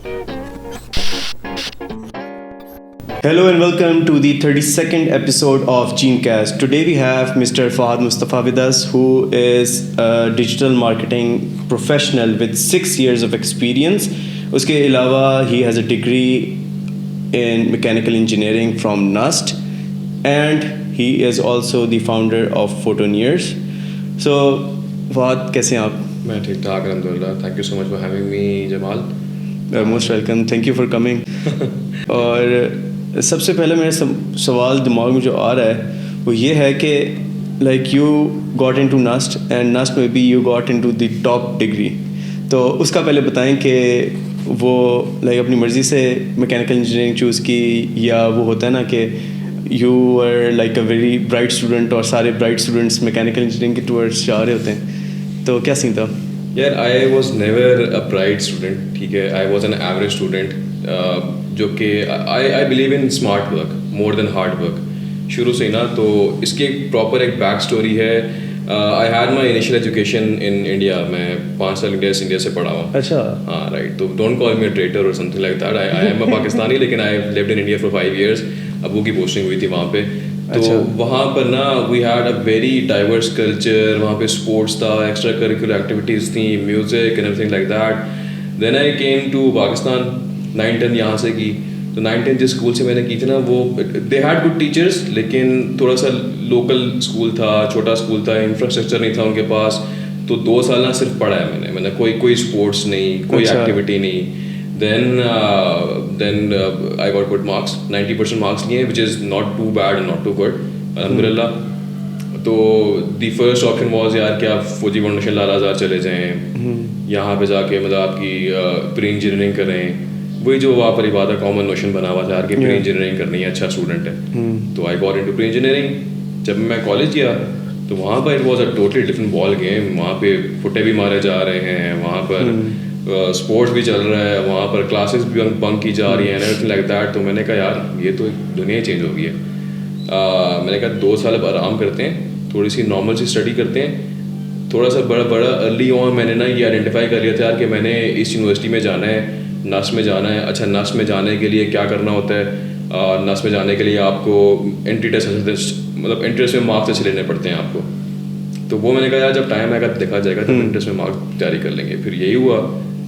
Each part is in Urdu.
Hello and welcome to the 32nd episode of Genecast. Today we have Mr. Fahad Mustafa with us, who is a digital marketing professional with 6 years of experience. Uske alawa, he has a degree in mechanical engineering from NUST, and he is also the founder of Photoneers. So, Fahad, kaise hain aap? میں ٹھیک ٹھاک الحمد للہ. Thank you so much for having me Jamal. Most welcome, thank you for coming. اور سب سے پہلے میرا سوال دماغ میں جو آ رہا ہے وہ یہ ہے کہ like you got in to NUST and NUST میں بی you got in to the top degree. تو اس کا پہلے بتائیں کہ وہ لائک اپنی مرضی سے میکینیکل انجینئرنگ چوز کی, یا وہ ہوتا ہے نا کہ you are like a very bright student اور سارے برائٹ اسٹوڈنٹس میکینیکل انجینئرنگ کے ٹورڈس جا رہے ہوتے ہیں, تو کیا سین تھا؟ یار I was never a bright student, ٹھیک ہے. I was an average student, جو کہ I believe in smart work more than hard work شروع سے ہی نا. تو اس کی ایک پراپر ایک بیک اسٹوری ہے. I had my initial education in India. میں 5 سال انڈیا سے پڑھا ہوں. اچھا, ہاں رائٹ. تو don't call me a traitor اور something like that. I am a Pakistani, لیکن I lived in India for 5 years. ابو کی پوسٹنگ ہوئی تھی وہاں پہ. تو وہاں پر نا we had a very diverse culture. وہاں پہ اسپورٹس تھا, ایکسٹرا کریکولر ایکٹیویٹیز تھیں, music and everything like that. Then I came to Pakistan. 9-10 یہاں سے کی. تو 9-10 جس اسکول سے میں نے کی تھی نا, وہ دے ہیڈ گڈ ٹیچرس, لیکن تھوڑا سا لوکل اسکول تھا, چھوٹا اسکول تھا, انفراسٹرکچر نہیں تھا ان کے پاس. تو 2 سال نا صرف پڑھا ہے میں نے کوئی اسپورٹس نہیں, کوئی ایکٹیویٹی نہیں. Then I got good marks, 90% marks لیے, which is not too bad and not too good الحمد للہ. تو دی فرسٹ آپشن واز یار کہ آپ فوجی فاؤنڈیشن لال آزار چلے جائیں, یہاں پہ جا کے مطلب آپ کی پری انجینئرنگ کریں. وہی جو وہاں پر بات ہے کامن نوشن بنا ہوا تھا یار کہ پری انجینئرنگ کرنی ہے, اچھا اسٹوڈنٹ ہے. تو I got into pre engineering. جب میں کالج گیا تو وہاں پر it was a totally different ball game. وہاں پہ پھٹے بھی مارے جا رہے ہیں, وہاں پر اسپورٹس بھی چل رہا ہے, وہاں پر کلاسز بھی بنک کی جا رہی ہیں, ایوری تھنگ لائک دیٹ. تو میں نے کہا یار یہ تو دنیا ہی چینج ہو گئی ہے. میں نے کہا 2 سال اب آرام کرتے ہیں, تھوڑی سی نارمل سی اسٹڈی کرتے ہیں. تھوڑا سا بڑا ارلی آن میں نے نا یہ آئیڈینٹیفائی کر لیا تھا یار کہ میں نے اس یونیورسٹی میں جانا ہے, نس میں جانا ہے. اچھا نس میں جانے کے لیے کیا کرنا ہوتا ہے؟ نس میں جانے کے لیے آپ کو انٹری ٹیسٹ مطلب انٹرنس میں مارکس اچھے لینے پڑتے ہیں آپ کو. تو وہ میں نے کہا یار جب ٹائم آئے گا دیکھا جائے گا, تب انٹرنس میں مارکس تیاری کر لیں گے. پھر یہی ہوا,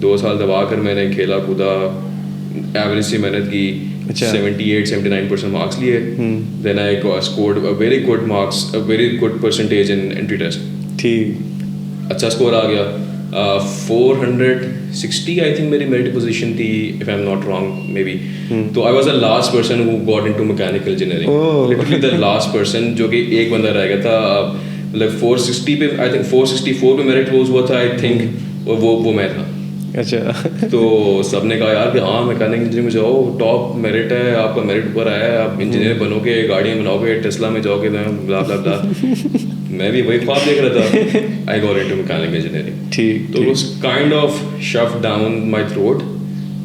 2 سال دبا کر میں نے کھیلا کودا, ایوریج سی محنت کی, 78-79% مارکس لیے. Then I scored very good marks, very good percentage in entry test. ٹھیک, اچھا اسکور آ گیا. 460 آئی تھنک میری میرٹ پوزیشن تھی, if I am not wrong may be. تو I was the last person who got into mechanical engineering, literally the last person, جو کہ ایک بندہ رہ گیا تھا. مطلب 460 پہ آئی تھنک 464 پہ میرٹ کلوز ہوا تھا آئی تھنک, اور وہ میں تھا. اچھا. تو سب نے کہا یار کہ ہاں میکینیکل انجینئرنگ میں جاؤ, ٹاپ میرٹ ہے, آپ کا میرٹ اوپر آیا ہے, آپ انجینئر بنو گے, گاڑیاں بناؤ گے, ٹیسلا میں جاؤ گے, بلا بلا بلا. میں بھی وہی خواب دیکھ رہا تھا. I got into mechanical engineering. ٹھیک, تو was kind of shoved down my throat,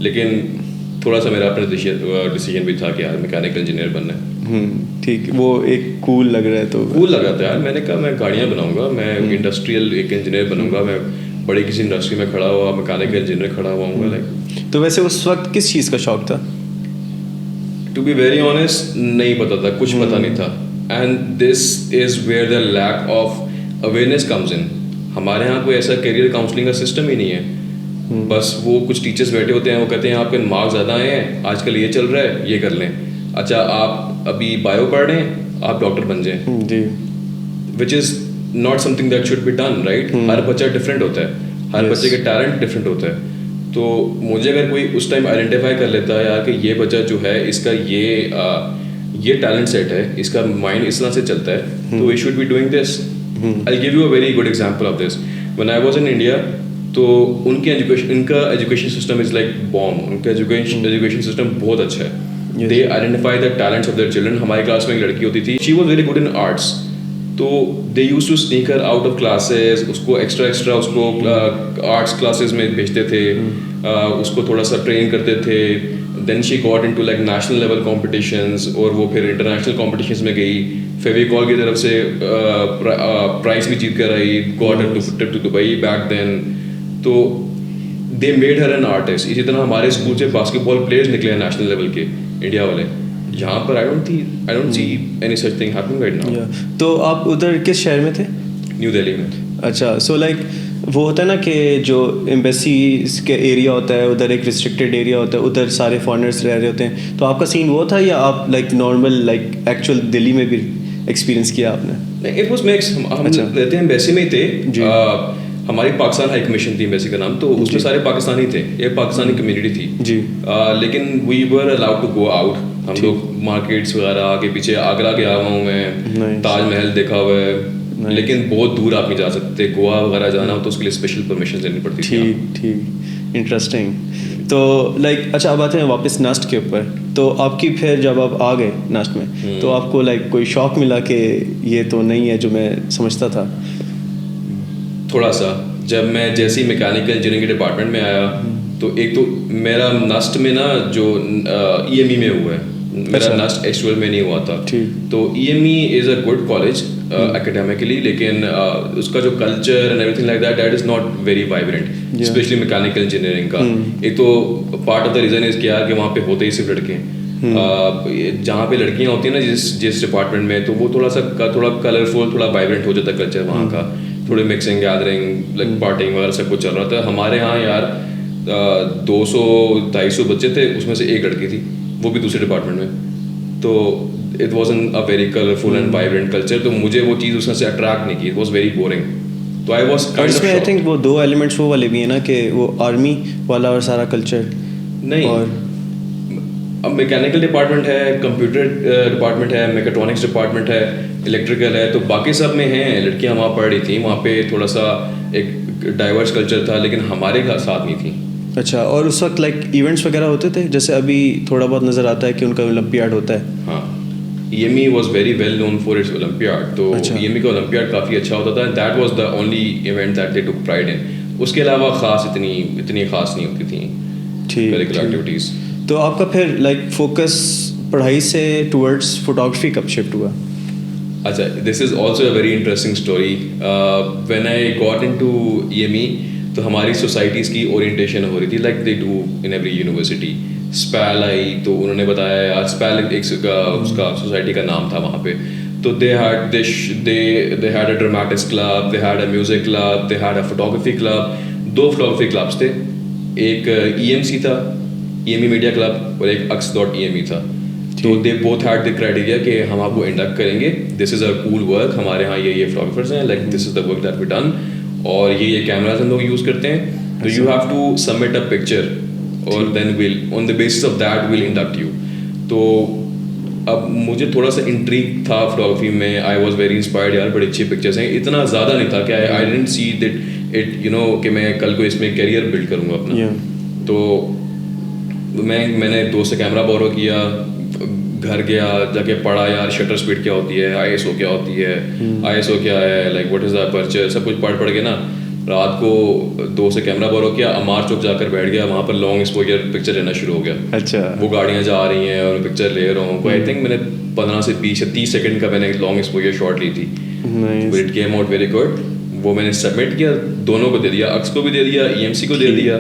لیکن تھوڑا سا میرا اپنا ڈیسیجن بھی تھا کہ یار میکینیکل انجینئر بننا ہے. ٹھیک, وہ ایک کول لگ رہا ہے. تو کول لگا تھا یار. میں نے کہا میں گاڑیاں بناؤں گا, میں انڈسٹریل ایک انجینئر بنوں گا, میں بڑی کسی انڈسٹری میں کھڑا ہوا, میکینیکل انجینئر کھڑا ہوا ہوں گا. لائک تو ویسے اس وقت کس چیز کا شوق تھا؟ ٹو بی ویری آنیسٹ نہیں پتا تھا, کچھ پتا نہیں تھا. And this is where the lack of awareness comes in. ہمارے یہاں کوئی ایسا کیریئر کاؤنسلنگ کا سسٹم ہی نہیں ہے. بس وہ کچھ ٹیچرس بیٹھے ہوتے ہیں, وہ کہتے ہیں آپ کے مارکس زیادہ آئے ہیں, آج کل یہ چل رہا ہے, یہ کر لیں. اچھا آپ ابھی بایو پڑھ رہے ہیں, آپ ڈاکٹر بن جائیں. جی, وچ is not some thing that should be done, right. ہر بچہ ڈفرینٹ ہوتا ہے, ہر بچے کے ٹیلنٹ ڈفرینٹ ہوتا ہے. تو مجھے اگر کوئی اس ٹائم آئیڈینٹیفائی کر لیتا ہے یار کہ یہ بچہ جو ہے اس کا یہ ٹیلنٹ سیٹ ہے, اس کا مائنڈ اس طرح سے چلتا ہے, تو we should be doing this. I give you a very good example of this. When I was in India, تو ان کا education system is like boom. ان کا ایجوکیشن سسٹم بہت اچھا ہے. They identify the talents of their children. ہماری کلاس میں ایک لڑکی ہوتی تھی, she was very good in arts. تو they use to sneak her out of classes, اس کو ایکسٹرا اس کو آرٹس کلاسز میں بھیجتے تھے, اس کو تھوڑا سا ٹرین کرتے تھے. Then she got into like national level competitions, اور وہ پھر انٹرنیشنل کمپٹیشنز میں گئی. فیویکال کی طرف سے پرائز بھی جیت کر آئی. Got to Dubai back then. تو they made her an artist. اسی طرح ہمارے اسکول سے باسکٹ بال پلیئرز نکلے ہیں نیشنل لیول کے انڈیا والے. یہاں پر I don't see any such thing happening right now. تو آپ ادھر کس شہر میں تھے؟ نیو دہلی میں. اچھا, سو لائک وہ ہوتا ہے نا کہ جو ایمبیسیز کے ایریا ہوتا ہے ادھر ایک ریسٹرکٹیڈ ایریا ہوتا ہے, ادھر سارے فارنرس رہ رہے ہوتے ہیں, تو آپ کا سین وہ تھا یا آپ like normal like actual Delhi میں بھی ایکسپیرینس کیا آپ نے؟ It was max. ہم رہتے ہیں ایمبیسی میں ہی تھے. ہماری پاکستان ہائی کمیشن تھی ایمبیسی کا نام, تو اس میں سارے پاکستانی تھے, ایک پاکستانی کمیونٹی تھی جی. لیکن وی ور الاؤڈ ٹو گو آؤٹ. ہم لوگ مارکیٹس وغیرہ آگے پیچھے, آگرہ گیا ہوا ہوں میں, تاج محل دیکھا ہوا ہے, لیکن بہت دور آپ نہیں جا سکتے. گوا وغیرہ جانا ہو تو اس کے لیے اسپیشل پرمیشن لینی پڑتی تھی. ٹھیک, انٹرسٹنگ. تو لائک اچھا اب آتے ہیں واپس ناسٹ کے اوپر. تو آپ کی پھر جب آپ آ گئے ناسٹ میں تو آپ کو لائک کوئی شوق ملا کہ یہ تو نہیں ہے جو میں سمجھتا تھا؟ تھوڑا سا. جب میں جیسے ہی میکینیکل انجینئرنگ کے ڈپارٹمنٹ میں آیا تو ایک تو میرا ناسٹ میں نا جو EME میں ہوا ہے, میرا ناسٹ ایکچوئل میں نہیں ہوا تھا. تو EME is a good college academically, لیکن اس کا جو culture and everything like that is not very vibrant, especially mechanical engineering کا. ایک تو part of the reason is کیا کہ وہاں پہ ہوتے ہی صرف لڑکے ہیں. جہاں پہ لڑکیاں ہوتی ہیں نا جس ڈپارٹمنٹ میں, تو وہ تھوڑا کلرفل, تھوڑا وائبرنٹ ہو جاتا ہے کلچر وہاں کا, تھوڑی مکسنگ گیدرنگ لائک پارٹنگ وغیرہ سب کچھ چل رہا تھا. ہمارے یہاں یار 200-250 بچے تھے, اس میں سے ایک لڑکی تھی, وہ بھی دوسرے ڈپارٹمنٹ میں. تو it was an a very colourful and vibrant culture. تو مجھے وہ چیز اس میں سے اٹریکٹ نہیں کی. It was very boring. تو I was kind of. I think وہ دو ایلیمنٹس وہ والے بھی ہیں نا کہ وہ آرمی والا اور سارا کلچر نہیں. اور اب میکینیکل ڈپارٹمنٹ ہے, کمپیوٹر ڈپارٹمنٹ ہے, میکاٹرونکس ڈپارٹمنٹ ہے, الیکٹریکل ہے, تو باقی سب میں ہیں. لڑکیاں وہاں پڑھ رہی تھیں, وہاں پہ تھوڑا سا ایک ڈائیورس کلچر تھا, لیکن ہمارے ساتھ نہیں تھی. اچھا, اور اس وقت لائک ایونٹس وغیرہ ہوتے تھے جیسے ابھی تھوڑا بہت نظر آتا ہے کہ ان کا اولمپیاڈ ہوتا ہے؟ ہاں, EME was very well known for its olympiad. تو EME کا اولمپیاڈ کافی اچھا ہوتا تھا. That was the only event that they took pride in. اس کے علاوہ خاص اتنی خاص نہیں ہوتی تھیں کریکولر ایکٹیویٹیز. تو آپ کا پھر لائک فوکس پڑھائی سے ٹورڈس فوٹوگرافی کب شفٹ ہوا؟ اچھا, this is also a very interesting story. When I got in to EME تو ہماری سوسائٹیز کی اورینٹیشن ہو رہی تھی like they do in every university. اسپیل آئی تو انہوں نے بتایا یار, اسپیل ایک اس کا سوسائٹی کا نام تھا وہاں پہ. تو they had a dramatics club, they had a music club, they had a photography club. 2 photography clubs تھے, ایک EMC تھا, EME میڈیا کلب, اور ایک Ux.EME تھا. تو they both had the criteria کہ ہم آپ کو انڈکٹ کریں گے, this is a cool work, ہمارے یہاں یہ photographers ہیں, like this is the work that we done, اور یہ کیمراز ہم لوگ یوز کرتے ہیں. تو you have to submit a picture اور then we'll on the basis of that we'll induct you. تو اب مجھے تھوڑا سا انٹریگ تھا فوٹوگرافی میں. آئی واز ویری انسپائرڈ, یار بڑی اچھی پکچرس ہیں. اتنا زیادہ نہیں تھا کہ I didn't see that it you know کہ میں کل کو اس میں کیریئر بلڈ کروں گا اپنا. تو میں نے دوست سے کیمرہ بورو کیا, گھر گیا, جا کے پڑھا یار شٹر اسپیڈ کیا ہوتی ہے, ISO کیا ہوتی ہے, ISO کیا ہے, like what is the aperture, سب کچھ پڑھ کے نا رات کو دوست سے کیمرہ بورو کیا, امار چوک جا کر بیٹھ گیا, وہاں پر لانگ ایکسپوجر پکچر لینا شروع ہو گیا. اچھا, وہ گاڑیاں جا رہی ہیں اور پکچر لے رہا ہوں. آئی تھنک میں نے 15 سے 20 یا 30 سیکنڈ کا میں نے لانگ ایکسپوجر شاٹ لی تھی. It came out very good. وہ میں نے سبمٹ کیا, دونوں کو دے دیا, اکس کو بھی دے دیا, EMC کو دے دیا,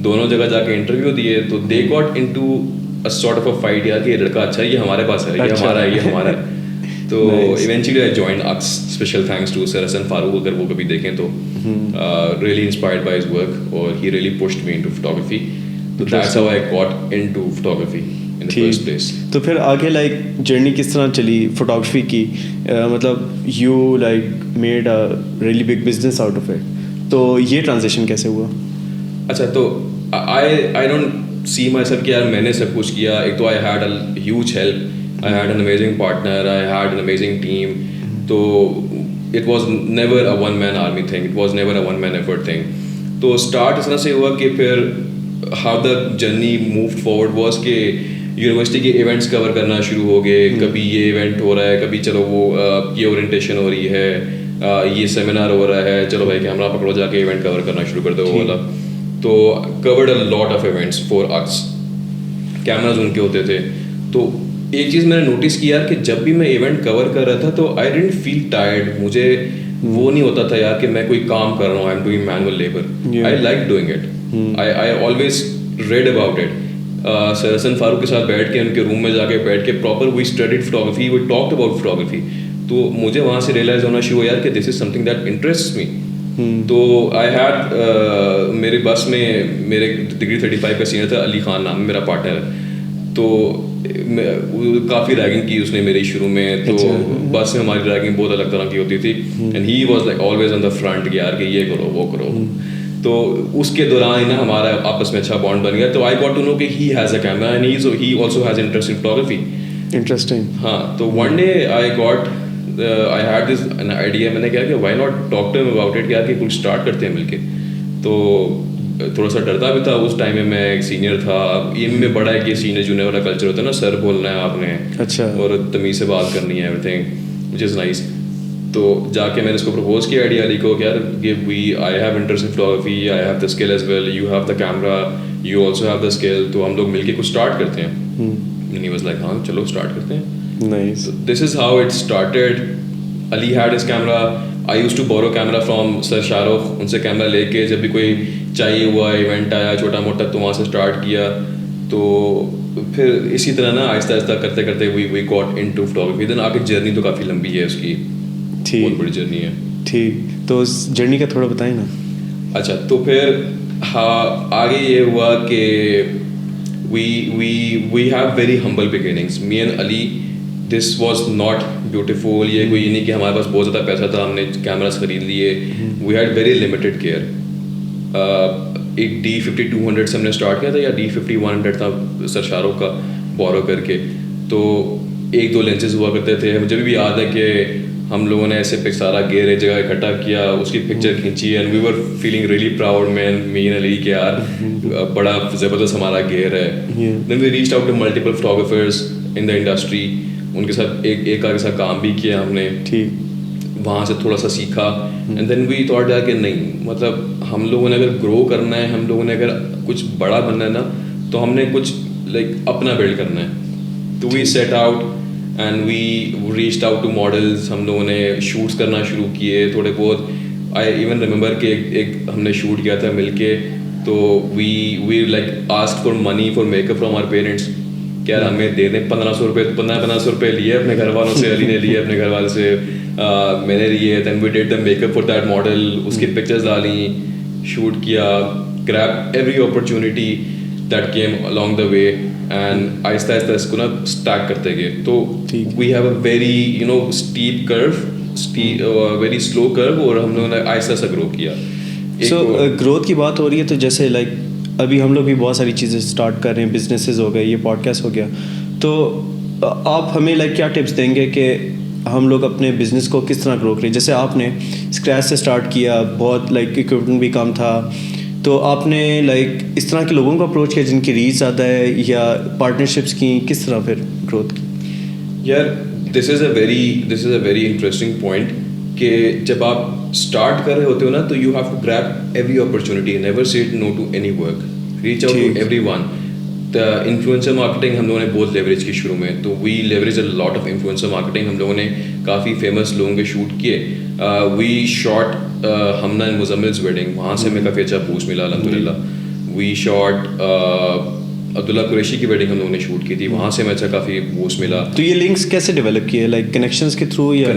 دونوں جگہ جا کے انٹرویو دیے. تو they got in to a sort of a fight یار کہ یہ لڑکا اچھا ہے, یہ ہمارے پاس ہے, یہ ہمارا ہے, یہ ہمارا ہے. تو ایونچولی آئی جوائنڈ اکس. اسپیشل تھینکس ٹو سر حسن فاروق, اگر وہ کبھی دیکھیں تو really inspired by his work, اور he really pushed me into photography. So that's how I got into photography in the first place. تو پھر آگے لائک جرنی کس طرح چلی فوٹوگرافی کی؟ مطلب you like made a really big business out of it. تو یہ ٹرانزیشن کیسے ہوا؟ اچھا, تو I don't see myself کہ یار میں نے سب کچھ کیا. ایک تو I had a huge help, I had an amazing partner, I had an amazing team. تو it was never a one man army thing, it was never a one man effort thing. تو اسٹارٹ اس طرح سے ہوا کہ پھر how the journey moved forward was کہ یونیورسٹی کے ایونٹس کور کرنا شروع ہو گئے. کبھی یہ ایونٹ ہو رہا ہے, کبھی چلو وہ یہ اورینٹیشن ہو رہی ہے, یہ سیمینار ہو رہا ہے, چلو بھائی کیمرہ پکڑو جا کے ایونٹ کور کرنا شروع کر دو وہ والا. تو covered a lot of events for us, cameras ان کے ہوتے تھے. تو ایک چیز میں نے نوٹس کیا کہ جب بھی میں ایونٹ کور کر رہا تھا تو آئی ڈنٹ فیل ٹائرڈ. مجھے وہ نہیں ہوتا تھا یار کہ میں کوئی کام کر رہا ہوں, I am doing manual labour. I like doing it. I always read about it. سر حسن فاروق کے ساتھ بیٹھ کے ان کے روم میں جا کے بیٹھ کے proper we studied photography, we talked about photography. تو مجھے وہاں سے ریئلائز ہونا شروع ہوا یار کہ this is something that interest می. تو آئی ہیڈ میرے بس میں میرے ڈگری 35 کا سینئر تھا, علی خان نام میرا پارٹنر ہے. تو کافی ریگنگ کی اس نے میری شروع میں. تو بس میں ہماری ریگنگ بہت الگ طرح کی ہوتی تھی, and he was like always on the front کہ یار کہ یہ کرو وہ کرو. تو اس کے دوران نا ہمارا آپس میں اچھا بانڈ بن گیا. تو آئی گاٹ ٹو نو کہ he has a camera and he also has interest in photography. Interesting. ہاں, تو one day I had this an idea, میں نے کہا کہ why not talk to him about it, کیا کہ کچھ اسٹارٹ کرتے ہیں مل کے. تو تھوڑا سا ڈرتا بھی تھا اس ٹائم میں ایک سینئر تھا. ان میں بڑا ہے کہ سینئر جونیئر والا کلچر ہوتا ہے نا, سر بولنا ہے آپ نے, اچھا, اور تمیز سے بات کرنی ہے, every thing which is nice. تو جا کے میں نے اس کو پرپوز کیا آئیڈیا علی کو کہ یار کہ I have interest in photography, I have the skill as well, you have the camera, you also have the skill, تو ہم لوگ مل کے کچھ اسٹارٹ کرتے ہیں. اینڈ ہی واز لائک ہاں چلو اسٹارٹ کرتے ہیں. Nice. This is how it started. Ali had his camera. I used to borrow camera from Sir Shahrukh. ان سے کیمرہ لے کے جب بھی کوئی چاہیے ہوا ایونٹ آیا چھوٹا موٹا تو وہاں سے اسٹارٹ کیا. تو پھر اسی طرح نا آہستہ آہستہ کرتے کرتے we got into photography. دین آگے جرنی تو کافی لمبی ہے اس کی, بہت بڑی جرنی ہے. ٹھیک, تو اس جرنی کا تھوڑا بتائیں نا. اچھا, تو پھر ہاں آگے یہ ہوا کہ we have very humble beginnings. Me and Ali, this was not beautiful. یہ کوئی نہیں کہ ہمارے پاس بہت زیادہ پیسہ تھا ہم نے کیمراز خرید لیے. We had very limited gear. ایک D50-200 سے ہم نے اسٹارٹ کیا تھا, یا D50-100 تھا سر شاہ رخ کا بورو کر کے. تو ایک دو لینسز ہوا کرتے تھے. مجھے بھی یاد ہے کہ ہم لوگوں نے ایسے سارا گیئر ایک جگہ اکٹھا کیا, اس کی پکچر کھینچی, and we were feeling really proud man, me and Ali, کہ یار بڑا زبردست ہمارا گیئر ہے. Then we reached out to multiple photographers in the industry. ان کے ساتھ ایک کے ساتھ کام بھی کیا ہم نے, وہاں سے تھوڑا سا سیکھا. اینڈ دین وی تھاٹ کہ نہیں, مطلب ہم لوگوں نے اگر گرو کرنا ہے, ہم لوگوں نے اگر کچھ بڑا بننا ہے نا, تو ہم نے کچھ لائک اپنا بلڈ کرنا ہے. تو we set out and we reached out to models. ہم لوگوں نے شوٹس کرنا شروع کیے تھوڑے بہت. آئی ایون ریممبر کہ ایک ہم نے شوٹ کیا تھا مل کے. تو we like ask for money for makeup from our parents, کیا ہمیں دے دیں 1500 روپے لیے اپنے گھر والوں سے, علی نے لیے اپنے گھر والے سے, میں نے لیے. Then we did the makeup for that model, اس کی پکچرز ڈالیں, شوٹ کیا, grab every opportunity that came along the way, and آہستہ آہستہ اس کو نا اسٹیک کرتے گئے. تو we have a very step کرو, ویری سلو کرو, اور ہم لوگوں نے آہستہ سا گرو کیا. سو گروتھ کی بات ہو رہی ہے, تو جیسے لائک ابھی ہم لوگ بھی بہت ساری چیزیں اسٹارٹ کر رہے ہیں, بزنسز ہو گئے, یہ پوڈ کاسٹ ہو گیا. تو آپ ہمیں لائک کیا ٹپس دیں گے کہ ہم لوگ اپنے بزنس کو کس طرح گرو کریں؟ جیسے آپ نے اسکریچ سے اسٹارٹ کیا, بہت لائک اکوپمنٹ بھی کم تھا, تو آپ نے لائک اس طرح کے لوگوں کو اپروچ کیا جن کی ریچ زیادہ ہے, یا پارٹنرشپس کی, کس طرح پھر گروتھ کی؟ یار this is a very interesting point کہ جب آپ اسٹارٹ کر رہے ہوتے ہو نا, تو you have to grab every opportunity, never said no to any work, reach out to everyone. Influencer marketing ہم لوگوں نے بہت لیوریج کی شروع میں. تو we leverage a lot of influencer marketing. ہم لوگوں نے کافی فیمس لوگوں کے شوٹ کیے. We shot Humna and Muzammil's wedding, وہاں سے ہمیں کافی اچھا بوسٹ ملا الحمد للہ. وی شاٹ عبداللہ قریشی کی ویڈنگ ہم لوگوں نے شوٹ کی تھی, وہاں سے ہمیں اچھا کافی بوسٹ ملا. تو یہ لنکس کیسے ڈیولپ کیے, لائک کنیکشنس کے تھرو یا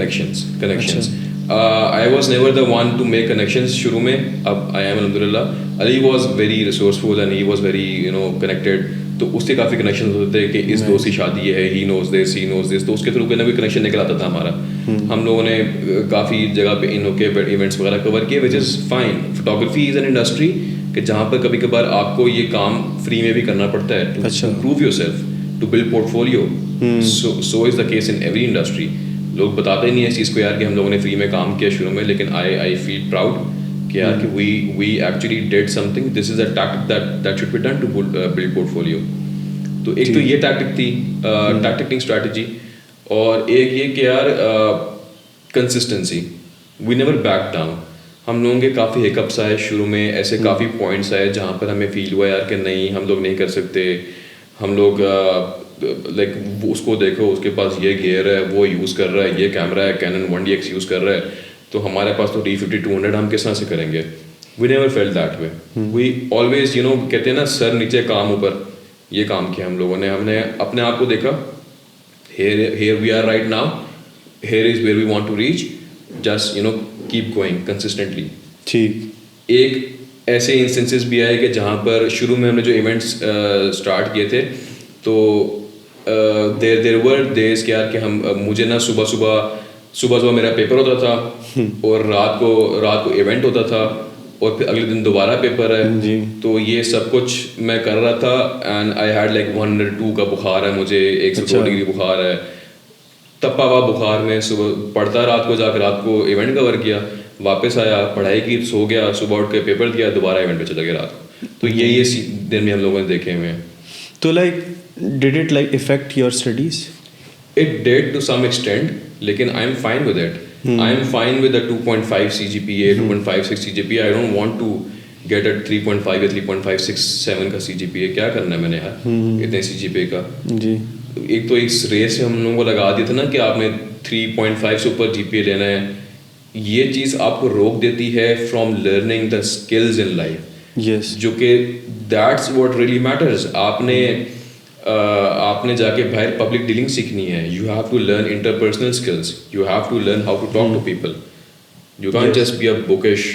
connections? I was never the one to make connections شروع میں. اب I am الحمد للہ. Ali was very resourceful and he was very connected. تو اس کے کافی کنیکشن ہوتے تھے کہ اس دوست کی شادی ہے, he knows this, he knows this. تو اس کے تھرو کوئی نہ کوئی کنیکشن نکل آتا تھا ہمارا. ہم لوگوں نے کافی جگہ پہ ان کے ایونٹس وغیرہ کور کیے, which is fine. Photography is an industry کہ جہاں پر کبھی کبھار آپ کو یہ کام فری میں بھی کرنا پڑتا ہے to improve yourself, to build portfolio. So is the case in every industry. لوگ بتاتے نہیں ہیں اس چیز کو یار کہ ہم لوگوں نے فری میں کام کیا شروع میں, لیکن I feel proud کہ یار کہ we actually did something. This is a tactic that should be done to build portfolio. تو ایک تو یہ ٹیکٹک تھی, ٹیکٹکنگ اسٹریٹجی, اور ایک یہ کہ یار consistency. We never back down. ہم لوگوں کے کافی ہیکپس آئے شروع میں, ایسے کافی پوائنٹس آئے جہاں پر ہمیں فیل ہوا یار کہ نہیں ہم لوگ نہیں کر سکتے, ہم لوگ لائک اس کو دیکھو اس کے پاس یہ گیئر ہے, وہ یوز کر رہا ہے, یہ کیمرہ ہے Canon 1DX یوز کر رہا ہے, تو ہمارے پاس تو D50-200 ہم کس طرح سے کریں گے. We never felt that way. We always, کہتے ہیں نا سر نیچے کام اوپر, یہ کام کیا ہم لوگوں نے. ہم نے اپنے آپ کو دیکھا, here we are right now, here is where we want to reach, just keep going consistently. ٹھیک. ایک ایسے انسٹنسز بھی آئے کہ جہاں پر شروع میں ہم نے جو ایونٹس اسٹارٹ کیے تھے تو there were days کہ ہم مجھے نا صبح میرا پیپر ہوتا تھا اور رات کو ایونٹ ہوتا تھا اور پھر اگلے دن دوبارہ پیپر ہے. تو یہ سب کچھ میں کر رہا تھا اینڈ آئی ہیڈ لائک 102 کا بخار ہے مجھے, 102 ڈگری بخار ہے, تپا ہوا بخار میں. صبح پڑھتا رات کو, جا کے رات کو ایونٹ کور کیا, واپس آیا, پڑھائی کی, سو گیا, صبح اٹھ کے پیپر دیا, دوبارہ ایونٹ پہ چلا گیا رات کو. تو یہ دن بھی ہم لوگوں نے دیکھے ہوئے ہیں. تو like did it like affect your studies? It did to some extent, لیکن I am fine with it. I am fine with a 2.5 CGPA, 2.56 CGPA. I don't want to get a 3.5 یا 3.567 کا CGPA. کیا کرنا ہے میں نے یار اتنے CGPA کا. جی ایک تو ایک ریس ہم لوگوں کو لگا دیا تھا نا کہ آپ نے 3.5 سے اوپر GPA لینا ہے. یہ چیز آپ کو روک دیتی ہے from learning the skills in life. Yes, جو کہ دیٹس واٹ ریئلی میٹرز. آپ نے جا کے باہر پبلک ڈیلنگ سیکھنی ہے. You have to learn interpersonal skills, you have to learn how to talk to people. You can't just be a bookish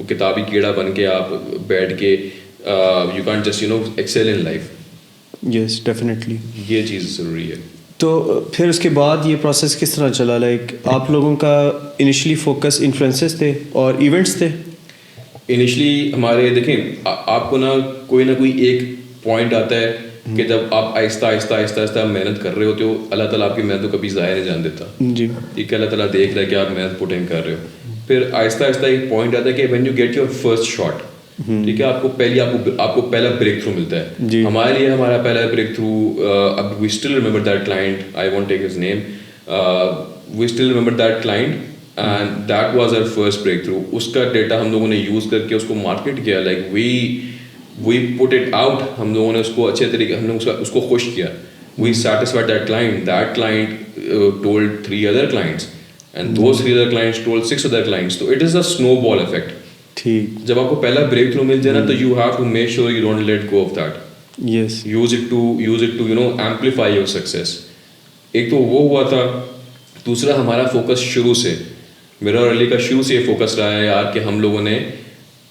کتابی کیڑا بن کے آپ بیٹھ کے you can't just excel in life. Yes definitely, یہ چیز ضروری ہے. تو پھر اس کے بعد یہ پروسیس کس طرح چلا؟ لائک آپ لوگوں کا انیشلی فوکس انفلوئنسز تھے اور ایونٹس تھے؟ انیشلی ہمارے دیکھیں آپ کو نا کوئی ایک پوائنٹ آتا ہے کہ جب آپ آہستہ آہستہ محنت کر رہے ہوتے ہو, اللہ تعالیٰ آپ کی محنت کو کبھی ضائع نہیں جان دیتا. جی ٹھیک ہے, اللہ تعالیٰ دیکھ رہا ہے کہ آپ محنت پٹ ان کر رہے ہو. پھر آہستہ ایک پوائنٹ آتا ہے کہ when you get your first shot, ٹھیک ہے, آپ کو پہلا بریک تھرو ملتا ہے. ہمارے لیے ہمارا پہلا بریک تھرو, اب we still remember that client, I won't take his name, we still remember that client and that was our first breakthrough. اس کا ڈیٹا ہم لوگوں نے یوز کر کے اس کو مارکیٹ کیا. Like we put it out, ہم لوگوں نے اس کو اچھے طریقے, ہم نے اس کو خوش کیا. we satisfied that client told 3 other clients and those 3 other clients told 6 other clients. so it is a snowball effect. ٹھیک. جب آپ کو پہلا بریک تھرو مل جائے نا تو you have to make sure you don't let go of that. Yes, use it to amplify your success. ایک تو وہ ہوا تھا. دوسرا ہمارا فوکس شروع سے, میرا اور علی کا شروع سے یہ فوکس رہا ہے یار کہ ہم لوگوں نے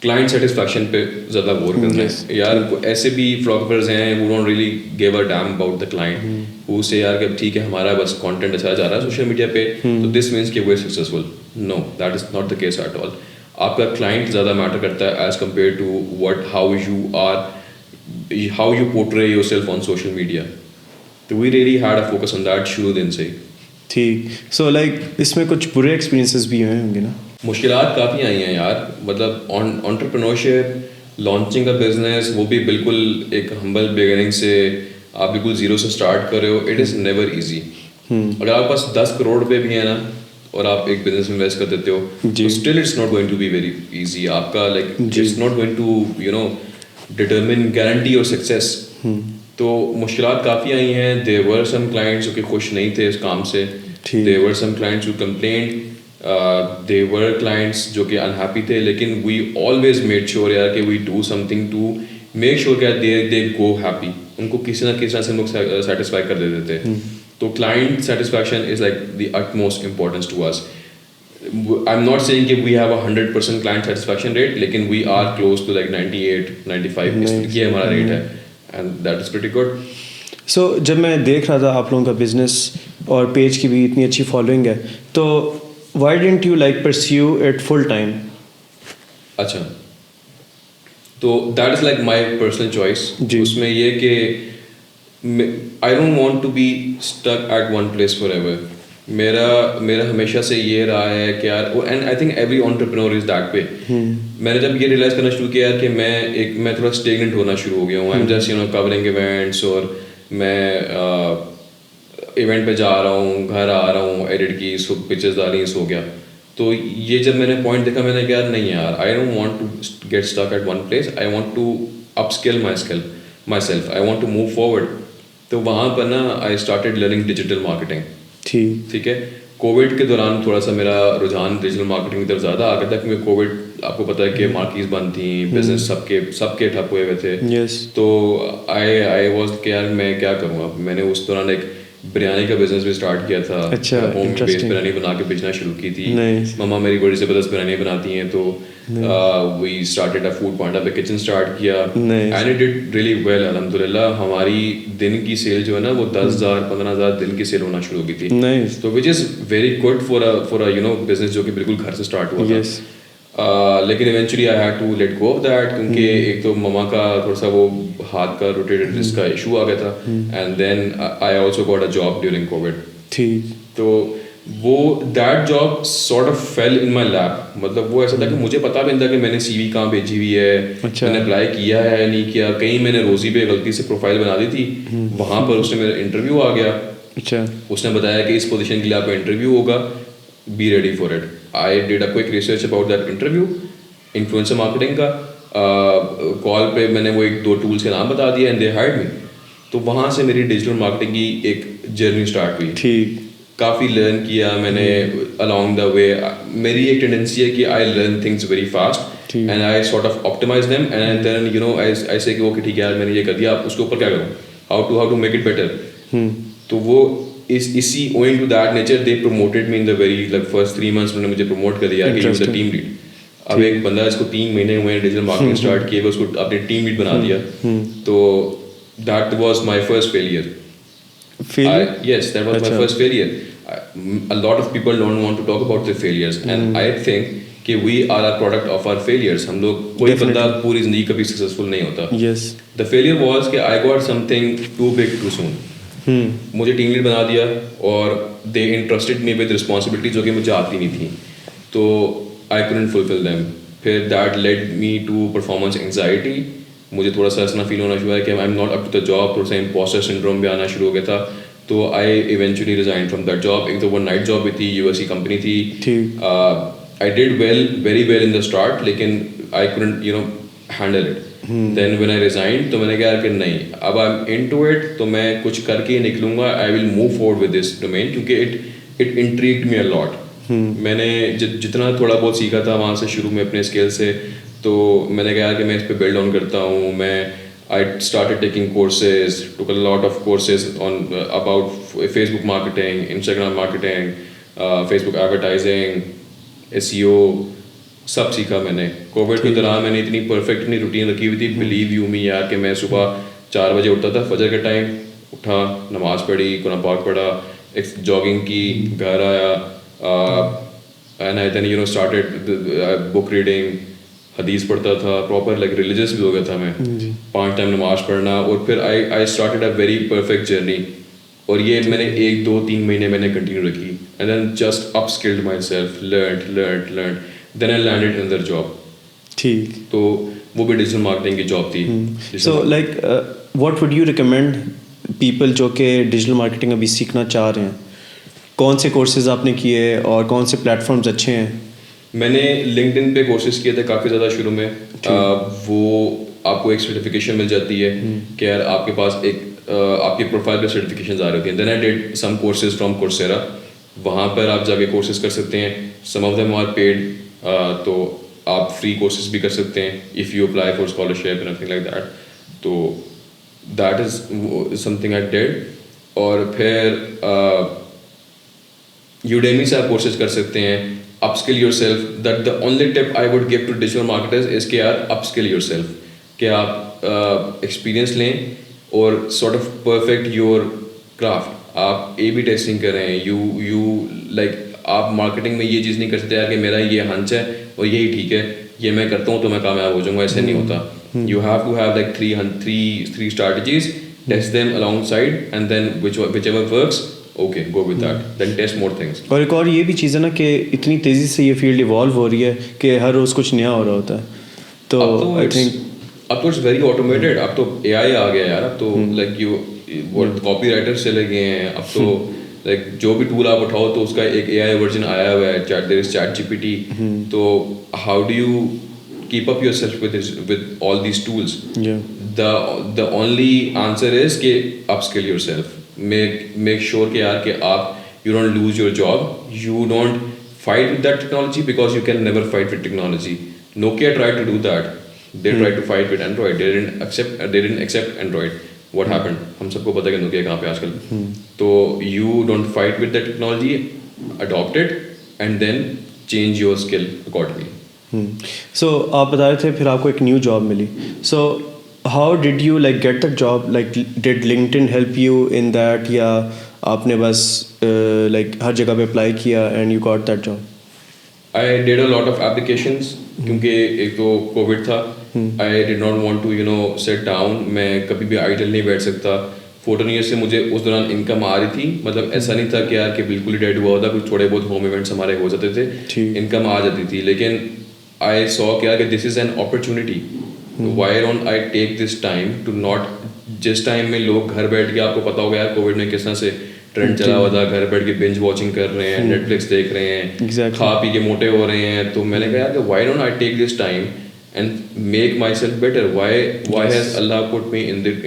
کلائنٹ سیٹسفیکشن پہ زیادہ غور کرنا ہے. یار ایسے بھی فلوگرز ہیں who don't really give a damn about the client, who say یار کہ ٹھیک ہے ہمارا بس کانٹینٹ اچھا جا رہا ہے سوشل میڈیا پہ تو this means کہ we're successful. No, that is not the case at all. آپ کا کلائنٹ زیادہ میٹر کرتا ہے as compared to how you portray yourself on social media. تو we really had a focus on that شروع دن سے ہی. ٹھیک. سو لائک اس میں کچھ برے ایکسپیرینسز بھی ہوئے ہوں گے نا؟ مشکلات کافی آئی ہیں یار. مطلب انٹرپرینورشپ, لانچنگ کا بزنس, وہ بھی بالکل ایک ہمبل بگننگ سے, آپ بالکل زیرو سے اسٹارٹ کر رہے ہو. It is never easy. اگر آپ کے پاس 10 کروڑ روپے بھی ہیں نا اور آپ ایک بزنس میں انویسٹ کر دیتے ہو تو still it's not going to be very easy. آپ کا like it's not going to determine guarantee your success. تو مشکلات کافی آئی ہیں. there were some clients جو کہ خوش نہیں تھے اس کام سے. there were some clients who complained. there were clients جو کہ unhappy تھے. لیکن we always made sure یار کہ we do something to make sure کہ they go happy. ان کو کسی نہ کسی طرح سے ہم لوگ سیٹسفائی کر دیتے تھے. تو client satisfaction is like the utmost importance to us. I'm not saying کہ we have a 100% client satisfaction rate, لیکن we are close to like 98-95. یہ ہمارا ریٹ ہے and that is pretty good. سو جب میں دیکھ رہا تھا آپ لوگوں کا بزنس اور پیج کی بھی اتنی اچھی فالوئنگ ہے تو why didn't you like pursue it full time? اچھا, تو that is like my personal choice. اس میں یہ کہ I don't want to be stuck at one place forever. میرا ہمیشہ سے یہ رہا ہے کہ یار, and I think every entrepreneur is that way. میں نے جب یہ ریئلائز کرنا شروع کیا کہ میں تھوڑا اسٹیگنٹ ہونا شروع ہو گیا ہوں. I am just covering events, اور میں ایونٹ پہ جا رہا ہوں, گھر آ رہا ہوں, ایڈٹ کی, پکچرز ڈالی, سو گیا. تو یہ جب میں نے پوائنٹ دیکھا میں نے کہا نہیں یار, I don't want to get stuck at one place. I want to upskill myself. I want to move forward. تو وہاں پر نا I started learning digital marketing. ٹھیک ہے. کووڈ کے دوران تھوڑا سا میرا رجحان ڈیجیٹل مارکیٹنگ کی طرف زیادہ آ گیا تھا کیونکہ کووڈ آپ کو پتہ ہے کہ مارکیز بند تھیں, بزنس سب کے ٹھپ ہوئے ہوئے تھے. تو آئی واز کہ یار میں کیا کروں اب. میں نے اس دوران ایک بریانی کا بزنس بھی اسٹارٹ کیا تھا, ہوم بیس بریانی بنا کے بیچنا شروع کی تھی. مما میری بڑی زبردست بریانی بناتی ہیں, تو we started a Foodpanda پہ کچن اسٹارٹ کیا, and it did really well. الحمد للہ ہماری دن کی سیل جو ہے نا وہ 10,000 15,000 دن کی سیل ہونا شروع ہو گئی تھی. تو which is very good for you know business جو کہ بالکل گھر سے اسٹارٹ ہوا تھا. لیکن eventually I had to let go of that, کیونکہ ایک تو مما کا تھوڑا سا وہ ہاتھ کا روٹیٹڈ ڈسک کا ایشو آ گیا تھا, and then I also got a job during covid. تو وہ that job sort of fell in my lap. مطلب وہ ایسا تھا کہ مجھے پتا بھی نہیں تھا کہ میں نے سی وی کہاں بھیجی ہوئی ہے, میں نے اپلائی کیا ہے نہیں کیا. کہیں میں نے روزی پہ غلطی سے پروفائل بنا دی تھی, وہاں پر اس نے میرا انٹرویو آ گیا. اس نے بتایا کہ اس پوزیشن کے لیے آپ کا انٹرویو ہوگا, be ready for it. I did a quick research about that interview, influencer marketing کا. کال پہ میں نے وہ 1-2 ٹولس کے نام بتا دیا, اینڈ دے ہائرڈ می. تو وہاں سے میری ڈیجیٹل مارکیٹنگ کی ایک جرنی اسٹارٹ ہوئی. کافی لرن کیا میں نے along the way. میری ایک ٹینڈنسی ہے کہ I learn things very fast and I sort of optimize them, and then you know I say کہ اوکے ٹھیک ہے یار میں نے یہ کر دیا, آپ اس کے اوپر کیا کروں, how to make it better. تو وہ اسی owing to that nature they promoted me in the very like first 3 months. انہوں نے مجھے پروموٹ کر دیا کہ یو دا ٹیم لیڈ. اب ایک بندہ اس کو 3 مہینے ہوئے ڈیجیٹل مارکیٹنگ اسٹارٹ کیے ہوئے, اس کو اپنی ٹیم لیڈ بنا دیا. تو that was my first failure. Yes, that was my first failure. A lot of people don't want to talk about their failures, and I think کہ we are a product of our failures. ہم لوگ کوئی بندہ پوری زندگی کبھی سکسیزفل نہیں ہوتا. The failure was کہ I got something too big too soon. مجھے ٹیم لیڈ بنا دیا اور they entrusted me with responsibility جو کہ مجھے آتی نہیں تھی, تو I couldn't fulfill them. پھر that led me to performance anxiety. مجھے تھوڑا سا ایسا فیل ہونا شروع ہے کہ I am not up to the job, تھوڑا سا امپوسٹر سنڈروم بھی آنا شروع ہو گیا تھا. تو I eventually resign from that job. ایک تو وہ نائٹ جاب بھی تھی, USA کمپنی تھی. I did very well in the start, لیکن I couldn't you know handle it. Then when I resign تو میں نے کہا کہ نہیں, اب I am into it, تو میں کچھ کر کے ہی نکلوں گا. I will move forward with this domain, کیونکہ it intrigued me a lot. میں نے جتنا تھوڑا بہت سیکھا تھا وہاں سے شروع میں اپنے اسکل سے, تو میں نے کہا کہ میں اس پہ بلڈ آن کرتا ہوں. میں I started taking courses, took a lot of courses on about Facebook marketing, Instagram marketing, Facebook advertising, SEO, سب سیکھا میں نے. کووڈ کے دوران میں نے اتنی پرفیکٹ اپنی روٹین رکھی ہوئی تھی, بلیو یو می یار, کہ میں صبح 4 بجے اٹھتا تھا, فجر کے ٹائم اٹھا, نماز پڑھی, قرآن پاک پڑھا, ایک جاگنگ کی, گھر آیا, and I then you know started book reading, حدیث پڑھتا تھا, پراپر لائک ریلیجیس بھی ہو گیا تھا میں. 5 ٹائم نماز پڑھنا, اور پھر I started a very perfect journey. اور یہ میں نے 1-2-3 مہینے میں نے کنٹینیو رکھی, and then just upskilled myself, learned then I landed another job. ٹھیک. تو وہ بھی ڈیجیٹل مارکیٹنگ کی جاب تھی. So like what would you recommend people جو کہ ڈیجیٹل مارکیٹنگ ابھی سیکھنا چاہ رہے ہیں؟ کون سے کورسز آپ نے کیے اور کون سے پلیٹفارمز اچھے ہیں؟ میں نے لنکڈ ان پہ کورسز کیے تھے کافی زیادہ شروع میں. وہ آپ کو ایک سرٹیفکیشن مل جاتی ہے کہ یار آپ کے پاس ایک آپ کی پروفائل پہ سرٹیفکیشنز آ رہی ہوتی ہیں. Then I did some courses from Coursera. وہاں پر آپ جا کے کورسز کر سکتے ہیں. Some of them are paid, تو آپ فری کورسز بھی کر سکتے ہیں if you apply for scholarship and nothing like that. تو that is something I did. اور پھر یوڈیمی سے آپ کورسز کر سکتے ہیں. upskill yourself. That the only tip I would give to digital marketers is کہ یار upskill yourself, کہ آپ ایکسپیرینس لیں اور sort of perfect your craft. آپ A/B ٹیسٹنگ کریں. you like آپ مارکیٹنگ میں یہ چیز نہیں کر سکتے یار کہ میرا یہ ہنچ ہے اور یہی ٹھیک ہے, یہ میں کرتا ہوں تو میں کامیاب ہو جاؤں گا. ایسے نہیں ہوتا. You have to have like three strategies, test them alongside, and then whichever works, okay, go with that. Then test more things. اور ایک اور یہ بھی چیز ہے نا کہ اتنی تیزی سے یہ فیلڈ ایوالو ہو رہی ہے کہ ہر روز کچھ نیا ہو رہا ہوتا ہے. تو آئی تھنک اب تو اٹس ویری آٹومیٹڈ. اب تو AI آ گیا یار. اب تو لائک یو کاپی رائٹرس چلے گئے ہیں. اب تو لائک جو بھی ٹول آپ اٹھاؤ تو اس کا ایک AI ورژن آیا ہوا ہے. دیر از ChatGPT. تو how do you keep up yourself with all these tools? The only answer is کہ upskill yourself. Make sure کہ یار کہ آپ you don't lose your job, you don't fight with that technology because you can never fight with technology. Nokia tried to do that. They tried to fight with Android. They didn't accept Android. What happened? ہم سب کو پتہ ہے کہ Nokia کہاں پہ آج کل. تو you don't fight with the technology, adopt it, and then change your skill accordingly. So آپ بتا رہے تھے پھر آپ کو ایک نیو جاب ملی. So how did you like get that job? Like did LinkedIn help you in that, یا آپ نے بس like ہر جگہ پہ اپلائی کیا and you got that job? I did a lot of applications کیونکہ ایک تو کووڈ تھا. I did not want to sit down. میں کبھی بھی آئیڈل نہیں بیٹھ سکتا. 14 years سے مجھے اس دوران انکم آ رہی تھی. مطلب ایسا نہیں تھا کہ یار کہ بالکل ہی ڈیڈ ہوا ہوتا, کچھ تھوڑے بہت ہوم ایونٹس ہمارے ہو جاتے تھے, انکم آ جاتی تھی. لیکن I saw کہ this is an opportunity. Why don't I take this time to not, جس ٹائم میں لوگ گھر بیٹھ کے, آپ کو پتا ہوگا یار کووڈ میں کس طرح سے ٹرینڈ چلا ہوا تھا, گھر بیٹھ کے بنج واچنگ کر رہے ہیں, نیٹ فلکس دیکھ رہے ہیں, کھا پی کے موٹے ہو رہے ہیں. تو میں نے کہا کہ why don't I take this time and make myself better? Why has Allah put me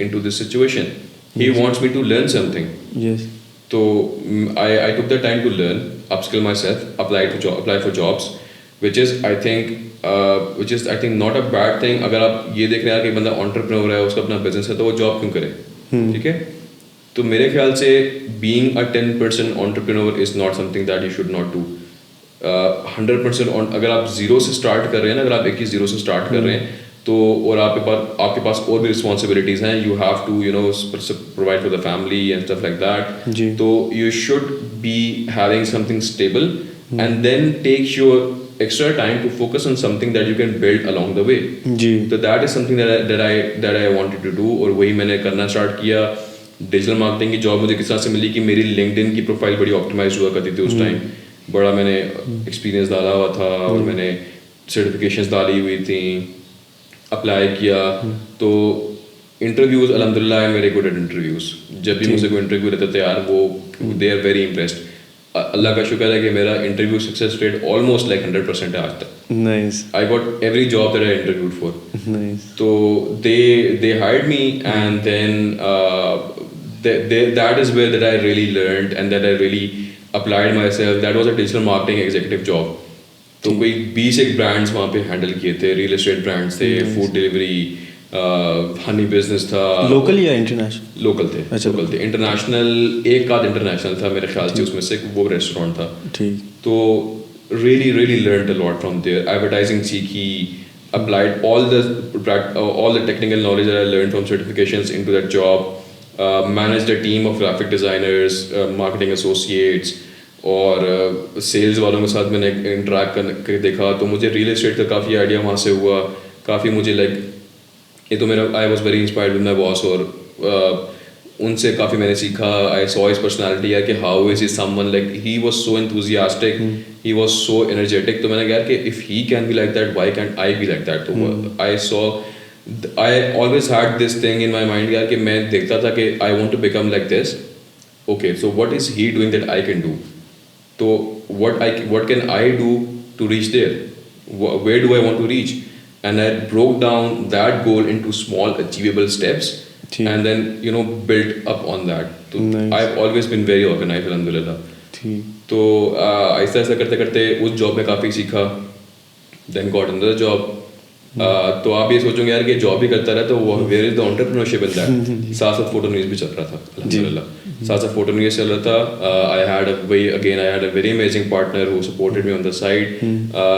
into this situation? He wants me to learn something. Yes. So I took the time to learn, upskill myself, apply for jobs, which is I think not a bad thing. اگر آپ یہ دیکھ رہے ہیں کہ بندہ entrepreneur ہے, اس کا اپنا بزنس ہے, تو وہ جاب کیوں کرے؟ ٹھیک ہے. تو میرے خیال سے being a 10% entrepreneur is not something that you should not do. 100% اگر آپ زیرو سے اسٹارٹ کر رہے ہیں نا, اگر آپ 21 سے اسٹارٹ کر رہے ہیں تو, اور آپ کے پاس اور بھی رسپانسبلٹیز ہیں, you have to provide for the family and stuff like that. تو you should be having something stable and then take your extra time to focus on something that you can build along the way. So that is something that I wanted to do, اور وہی میں نے کرنا اسٹارٹ کیا. ڈیجیٹل مارکیٹنگ کی جاب مجھے کس طرح سے ملی کہ میری LinkedIn کی پروفائل بڑی آپٹیمائز ہوا کرتی تھی اس ٹائم. بڑا میں نے ایکسپیرینس ڈالا ہوا تھا, اور میں نے سرٹیفکیشنس ڈالی ہوئی تھیں, اپلائی کیا. تو انٹرویوز الحمدللہ I am very good at interviews. جب بھی مجھ سے کوئی انٹرویو لیتا تھا یار, وہ دے آر ویری امپریسڈ. اللہ کا شکر ہے کہ میرا interview success rate almost like 100% ہے آج تک. Nice. I got every job that I interviewed for. Nice. So they hired me, and then that is where that I really learned and that I really applied myself. That was a digital marketing executive job. تو کوئی 20 ایک برانڈس وہاں پہ ہینڈل کیے تھے, ریئل اسٹیٹ برانڈس تھے, فوڈ ڈلیوری, ہنی بزنس تھا. لوکل یا انٹرنیشنل؟ لوکل تھے. انٹرنیشنل ایک آدھ انٹرنیشنل تھا میرے خیال سے, اس میں سے وہ ریسٹورینٹ تھا. تو really learned a lot from there. Advertising seekhi, applied all the technical knowledge that I learned from certifications into that job. Managed a team of graphic designers, marketing associates, اور سیلز والوں کے ساتھ میں نے انٹریکٹ کر کے دیکھا. تو مجھے ریئل اسٹیٹ کا کافی آئیڈیا وہاں سے ہوا. کافی مجھے لائک یہ تو میرا I was very inspired with my boss, اور ان سے کافی میں نے سیکھا. آئی سو ہز پرسنالٹی ہے کہ how is he someone, like he was so enthusiastic, he was so energetic. تو میں نے کہا کہ if he can be like that, why can't I be like that. تو I always had this thing in my mind کہ میں دیکھتا تھا کہ I want to become like this. Okay, so what is he doing that I can do? So what can I do to reach there? Where do I want to reach? And I broke down that goal into small achievable steps and then built up on that. So I've always been very organized, alhamdulillah. تو آہستہ آہستہ کرتے کرتے اس جاب میں کافی سیکھا. Then got another job. تو آپ یہ سوچیں گے یار کہ جاب بھی کرتا رہا, تو where is the entrepreneurship in that. ساتھ ساتھ فوٹو نیوز بھی چل رہا تھا الحمدللہ. ساتھ ساتھ فوٹو نیوز چل رہا تھا. I had a very amazing partner who supported me on the side.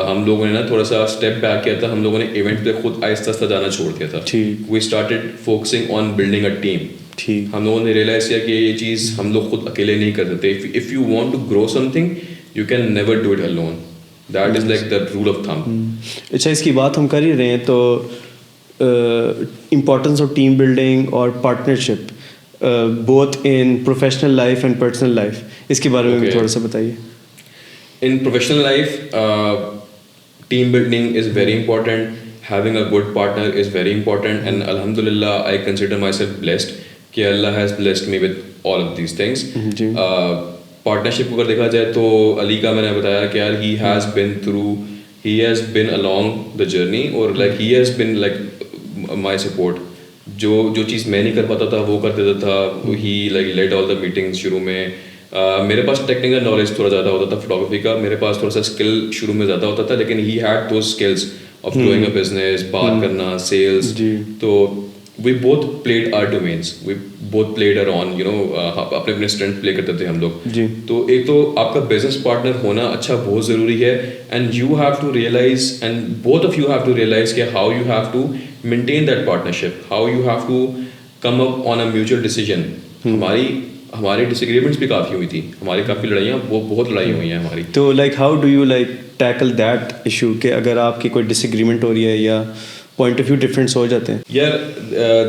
ہم لوگوں نے نا تھوڑا سا اسٹیپ بیک کیا تھا. ہم لوگوں نے ایونٹ پہ خود آہستہ آہستہ جانا چھوڑ دیا تھا. We started focusing on building a team. ہم لوگوں نے ریئلائز کیا کہ یہ چیز ہم لوگ خود اکیلے نہیں کر سکتے. If you want to grow something, you can never do it alone. That is like the rule of thumb. اچھا, اس کی بات ہم کر ہی رہے ہیں تو امپورٹنس آف ٹیم بلڈنگ اور partnership both in professional life and personal life, اس کے بارے میں بھی تھوڑا سا بتائیے. In professional life, team building is very important. Having a good partner is very important, and alhamdulillah I consider myself blessed کہ Allah has blessed me with all of these things. Partnership کو اگر دیکھا جائے تو علی کا میں نے بتایا کہ یار he has been along the journey, اور like he has been like my support. جو چیز میں نہیں کر پاتا تھا وہ کر دیتا تھا. he like led all the meetings شروع میں. میرے پاس ٹیکنیکل نالج تھوڑا زیادہ ہوتا تھا فوٹوگرافی کا, میرے پاس تھوڑا سا اسکل شروع میں زیادہ ہوتا تھا, لیکن he had those skills of growing a business, بات کرنا, sales. تو we both played our domains. We both played our own, you know, اپنے اپنے strength play کرتے تھے ہم لوگ. تو ایک تو آپ کا business partner ہونا اچھا بہت ضروری ہے, and you have to realize, and both of you have to realize کہ how you have to maintain that partnership, how you have to come up on a mutual decision. ہماری ڈس ایگریمنٹس بھی کافی ہوئی تھی, ہماری کافی لڑائیاں, بہت لڑائی ہوئی ہیں ہماری. تو like how do you like tackle that issue کہ اگر آپ کی کوئی ڈس ایگریمنٹ ہو رہی ہے یا پوائنٹ آف ویو ڈفرینس ہو جاتے ہیں؟ یار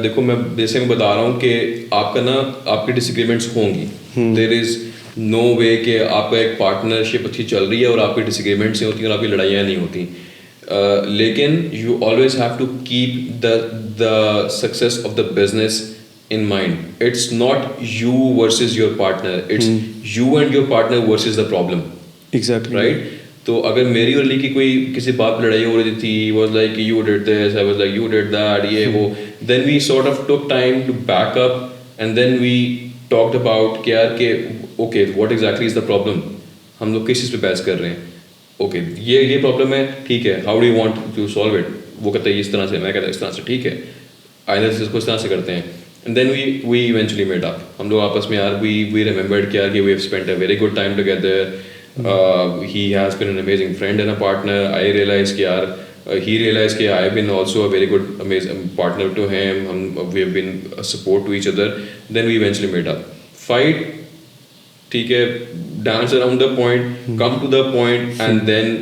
دیکھو, میں جیسے میں بتا رہا ہوں کہ آپ کا نا آپ کی ڈس ایگریمنٹس ہوں گی. دیر از نو وے کہ آپ کا ایک پارٹنرشپ اچھی چل رہی ہے اور آپ کی ڈس ایگریمنٹس نہیں ہوتی اور آپ کی لڑائیاں نہیں ہوتی. لیکن you always have to keep the success of the business in mind. It's not you versus your partner, it's you and your partner versus the problem. Exactly. Right? تو اگر میری اور علی کی کوئی کسی بات پہ لڑائی ہو رہی تھی, was like you did this, I was like you did that, یہ وہ, then we sort of took time to back up and then we talked about کہ یار کہ okay what exactly is the problem, ہم لوگ کس چیز پہ بحث کر رہے ہیں, okay یہ پرابلم ہے, ٹھیک ہے, how do you want to solve it. وہ کہتا ہے اس طرح سے, میں کہتا ہوں اس طرح سے, ٹھیک ہے, آئندہ سے اس کو اس طرح سے کرتے ہیں. And then we eventually made up. ہم لوگ آپس میں یار we remembered کہ we have spent a very good time together. He has been an amazing friend and a partner. I realized کہ یار he realized کہ I have been also a very good amazing partner to him. We have been a support to each other. Then we eventually made up. Fight, ٹھیک ہے, dance around the point, come to the point and then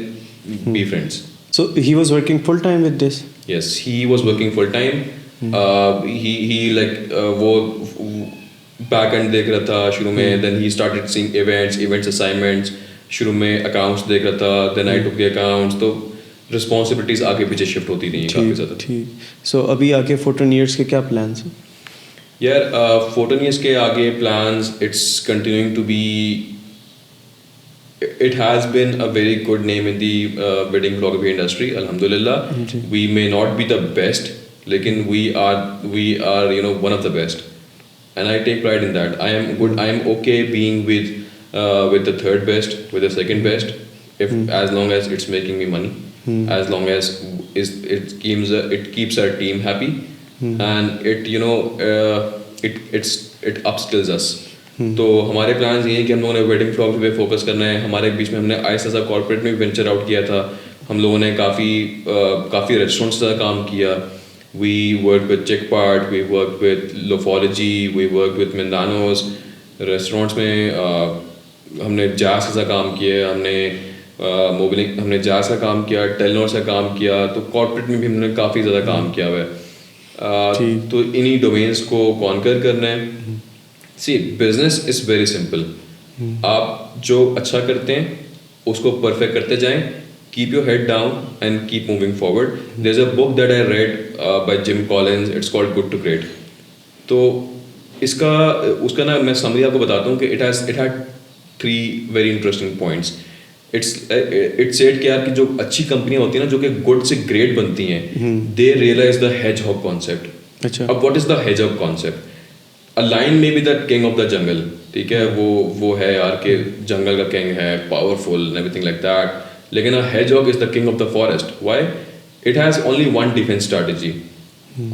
be friends. So he was working full time with this? Yes, he was working full time. He like وہ بیک اینڈ دیکھ رہا تھا شروع میں, then he started seeing events assignments, شروع میں accounts دیکھ رہا تھا, then I took the accounts. تو responsibilities آگے پیچھے شفٹ ہوتی رہی ہیں کافی زیادہ. ٹھیک. سو ابھی آگے 14 ایئرس کے کیا پلانس ہیں؟ یار 14 ایئرس کے آگے plans, it's continuing to be, it has been a very good name in the wedding photography industry, alhamdulillah. We may not be the best, لیکن we are you know one of the best, and I take pride in that. I am good. I am okay being with the third best, with the second best, if as long as it's making me money, as long as it keeps our team happy, and it you know it upskills us. تو ہمارے پلانس یہ ہیں کہ ہم لوگوں نے ویڈنگ فوٹوگرافی پہ فوکس کرنا ہے. ہمارے بیچ میں ہم نے آہستہ آہستہ کارپوریٹ میں بھی وینچر آؤٹ کیا تھا. ہم لوگوں نے کافی ریسٹورینٹس کا کام کیا. We worked with Chickpart, we worked with Lofology, we worked with Mindano's. Restaurants میں ہم نے جاز کا کام کیا, ہم نے جاز کا کام کیا, ٹیلنور سے کام کیا. تو کارپوریٹ میں بھی ہم نے کافی زیادہ کام کیا ہوا ہے. تو انہی ڈومینس کو کانکر کرنا ہے. سی بزنس از ویری سمپل. آپ جو اچھا کرتے ہیں اس کو پرفیکٹ کرتے جائیں. Keep your head down and keep moving forward. There's a book that I read by Jim Collins. It's called Good to Great. تو اس کا نا میں سمری آپ کو بتاتا ہوں کہ it had 3 very interesting points. It said کہ یار کہ جو اچھی کمپنیاں ہوتی ہیں نا جو کہ گڈ سے گریٹ بنتی ہیں, they realize the hedgehog concept. اب what is the hedgehog concept? A lion may be the king of the jungle. ٹھیک ہے, وہ ہے یار کہ جنگل کا کنگ ہے, powerful and everything like that. لیکن a hedgehog is the king of the forest. Why? It has only one defense strategy.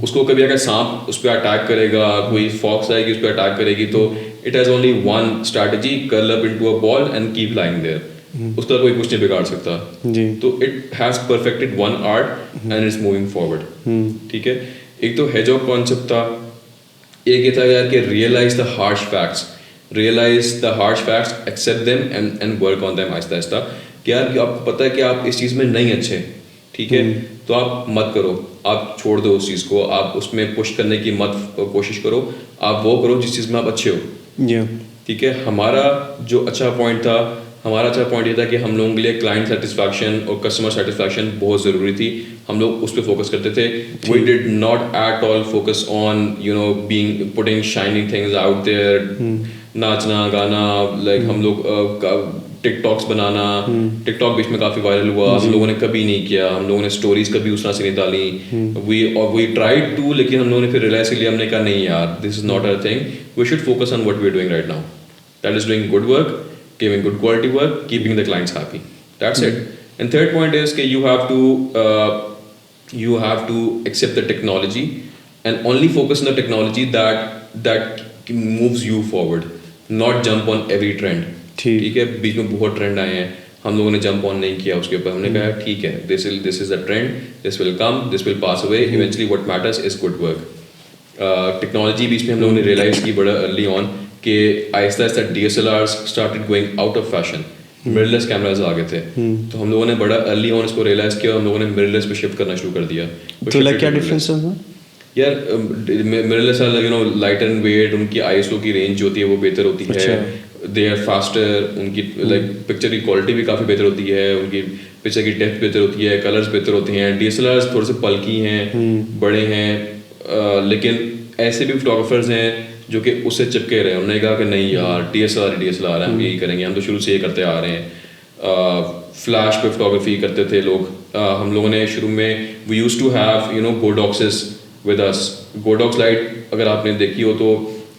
اس کو کبھی اگر سانپ اس پہ اٹیک کرے گا, کوئی فاکس آئے گی اس پہ اٹیک کرے گی, تو it has only one strategy, curl up into a ball and keep lying there. اس کا کوئی کچھ نہیں بگاڑ سکتا. تو it has perfected one art and it's moving forward. ٹھیک ہے, ایک تو hedgehog concept تھا. ایک یہ تھا یار کہ realize the harsh facts, accept them and work on them آہستہ آہستہ. کہ یار کہ آپ کو پتہ ہے کہ آپ اس چیز میں نہیں اچھے, ٹھیک ہے, تو آپ مت کرو, آپ چھوڑ دو اس چیز کو, آپ اس میں پش کرنے کی مت کوشش کرو, آپ وہ کرو جس چیز میں آپ اچھے ہو. ٹھیک ہے. ہمارا جو اچھا پوائنٹ یہ تھا کہ ہم لوگوں کے لیے کلائنٹ سیٹسفیکشن اور کسٹمر سیٹسفیکشن بہت ضروری تھی. ہم لوگ اس پہ فوکس کرتے تھے. We did not at all focus on putting shining things out there, ناچنا گانا, لائک ہم لوگ ٹک ٹاکس بنانا. ٹک ٹاک بیچ میں کافی وائرل ہوا, ہم لوگوں نے کبھی نہیں کیا. ہم لوگوں نے اسٹوریز کبھی اس طرح سے نہیں ڈالی. وی ٹرائیڈ ٹو, لیکن ہم لوگوں نے پھر ریئلائز کر لیا, ہم نے کہا نہیں یار, this is not a thing. We should focus on what we are doing right now. That is doing good work, giving good quality work, keeping the clients happy. That's it. And third point is that you have to you have to accept the technology and only focus on the technology that moves you forward, not jump on every trend. ٹھیک ہے, بیچ میں بہت ٹرینڈ آئے ہیں, ہم لوگوں نے جمپ آن نہیں کیا اس کے اوپر. ہم نے کہا ٹھیک ہے, this is a trend, this will come, this will pass away, eventually what matters is good work. Technology بیچ میں ہم لوگوں نے ریئلائز کی بڑا ارلی آن کہ آہستہ آہستہ DSLRs started going out of fashion, mirrorless cameras آ گئے تھے, تو ہم لوگوں نے بڑا ارلی آن اس کو ریئلائز کیا, ہم لوگوں نے مررلیس پہ شفٹ کرنا شروع کر دیا. تو کیا ڈفرینس ہے یار؟ Mirrorless you know light and weight, ان کی ISO کی رینج جو ہوتی ہے وہ بہتر ہوتی ہے, دے آر فاسٹر, ان کی لائک پکچر کی کوالٹی بھی کافی بہتر ہوتی ہے, ان کی پکچر کی ڈیپتھ بہتر ہوتی ہے, کلرز بہتر ہوتے ہیں. DSLRs تھوڑے سے پلکی ہیں, بڑے ہیں, لیکن ایسے بھی فوٹوگرافرز ہیں جو کہ اس سے چپکے رہے. انہوں نے کہا کہ نہیں یار DSLR ہے, ہم یہی کریں گے, ہم تو شروع سے یہ کرتے آ رہے ہیں. فلیش پہ فوٹوگرافی کرتے تھے لوگ. ہم لوگوں نے شروع میں we use to have you know Godoxes with us. Godox light اگر آپ نے دیکھی ہو تو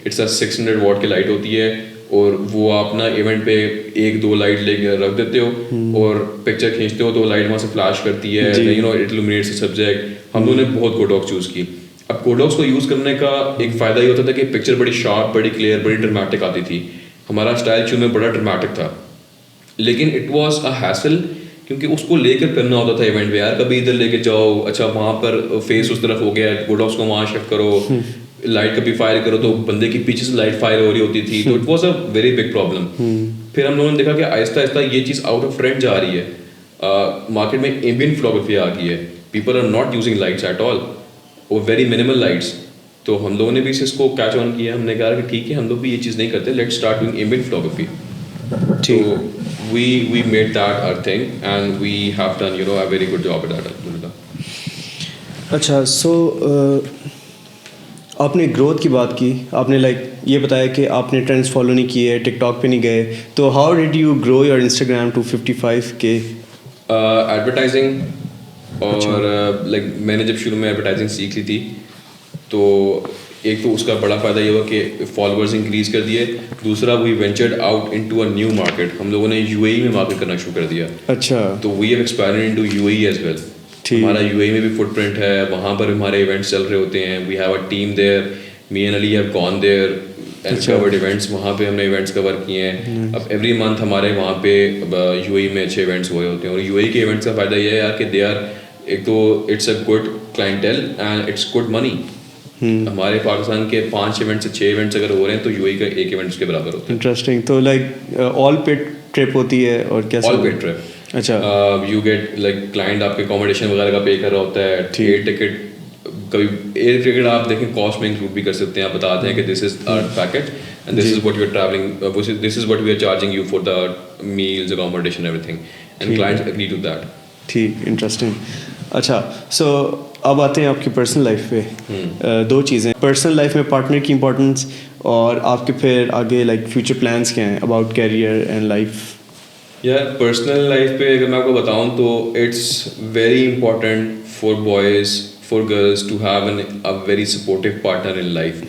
اٹس اے 600 واٹ کی لائٹ ہوتی ہے, اور وہ آپ نا ایونٹ پہ 1-2 لائٹ لے کے رکھ دیتے ہو اور پکچر کھینچتے ہو تو لائٹ وہاں سے فلیش کرتی ہے, you know it illuminates the subject. ہم لوگوں نے بہت گوڈاکس یوز کی. اب گوڈاکس کو یوز کرنے کا ایک فائدہ یہ ہوتا تھا کہ پکچر بڑی شارپ, بڑی کلیئر, بڑی ڈرمیٹک آتی تھی. ہمارا اسٹائل شروع میں بڑا ڈرمیٹک تھا, لیکن اٹ واز اے ہیسل, کیونکہ اس کو لے کر کرنا ہوتا تھا ایونٹ پہ. یار کبھی ادھر لے کے جاؤ, اچھا وہاں پر فیس اس طرف ہو گیا, گوڈاکس کو وہاں شفٹ کرو, لائٹ کبھی فائر کرو تو بندے کی پیچھے سے لائٹ فائر ہو رہی ہوتی تھی, تو it was a very big problem. پھر ہم لوگوں نے دیکھا کہ آہستہ آہستہ یہ چیز آؤٹ آف ٹرینڈ جا رہی ہے. مارکیٹ میں ایمبینٹ فوٹوگرافی آ گئی ہے, people are not using lights at all, اور ویری منیمل لائٹس. تو ہم لوگوں نے بھی اس کو کیچ آن کیا. ہم نے کہا کہ ٹھیک ہے, ہم لوگ بھی یہ چیز نہیں کرتے, let start doing ambient photography. So we made that our thing and we have done, you know, a very good job at that, alhamdulillah. اچھا, سو آپ نے گروتھ کی بات کی, آپ نے لائک یہ بتایا کہ آپ نے ٹرینڈس فالو نہیں کیے, ٹک ٹاک پہ نہیں گئے, تو how did you grow your Instagram to 55K؟ Advertising, اور لائک میں نے جب شروع میں ایڈورٹائزنگ سیکھ لی تھی تو ایک تو اس کا بڑا فائدہ یہ ہوا کہ فالوورز انکریز کر دیے. دوسرا we ventured out into a new market. ہم لوگوں نے UAE میں مارکیٹ کرنا شروع کر دیا. اچھا, تو we have expanded into UAE as well. ہمارا UAE میں بھی فٹ پرنٹ ہے, وہاں پر ہمارے ایونٹس چل رہے ہوتے ہیں. We have a team there, me and Ali have gone there and covered events. وہاں پہ ہم نے ایونٹس کور کیے ہیں. اب ایوری منتھ ہمارے وہاں پہ UAE میں اچھے ایونٹس ہوئے ہوتے ہیں. اور UAE کے ایونٹس کا فائدہ یہ ہے یار کہ دے آر, ایک تو it's a good clientele and it's good money. ہمارے پاکستان کے 5 ایونٹ سے 6 ایونٹس اگر ہو رہے ہیں تو UAE کا ایک ایونٹ اس کے برابر ہوتا ہے. انٹرسٹنگ. تو لائک آل پیڈ ٹرپ ہوتی ہے اور کیسے؟ آل پیڈ ٹرپ. اچھا, یو گیٹ لائک کلائنٹ آپ کے اکوموڈیشن وغیرہ کا پے کر رہا ہوتا ہے. ایئر ٹکٹ, کبھی ایئر ٹکٹ آپ دیکھیں کاسٹ میں انکلوڈ بھی کر سکتے ہیں. آپ بتاتے ہیں کہ this is our package and this is what you are travelling, this is what we are charging you for the meals, accommodation, everything, and clients agree to that. ٹھیک, انٹرسٹنگ. اچھا, سو اب آتے ہیں آپ کی پرسنل لائف پہ. 2 چیزیں, پرسنل لائف میں پارٹنر کی امپورٹنس, اور آپ کے پھر آگے لائک فیوچر پلانس کیا ہیں اباؤٹ کیریئر اینڈ لائف؟ یار پرسنل لائف پہ اگر میں آپ کو بتاؤں تو it's very important for boys, for girls to have a very supportive partner in life.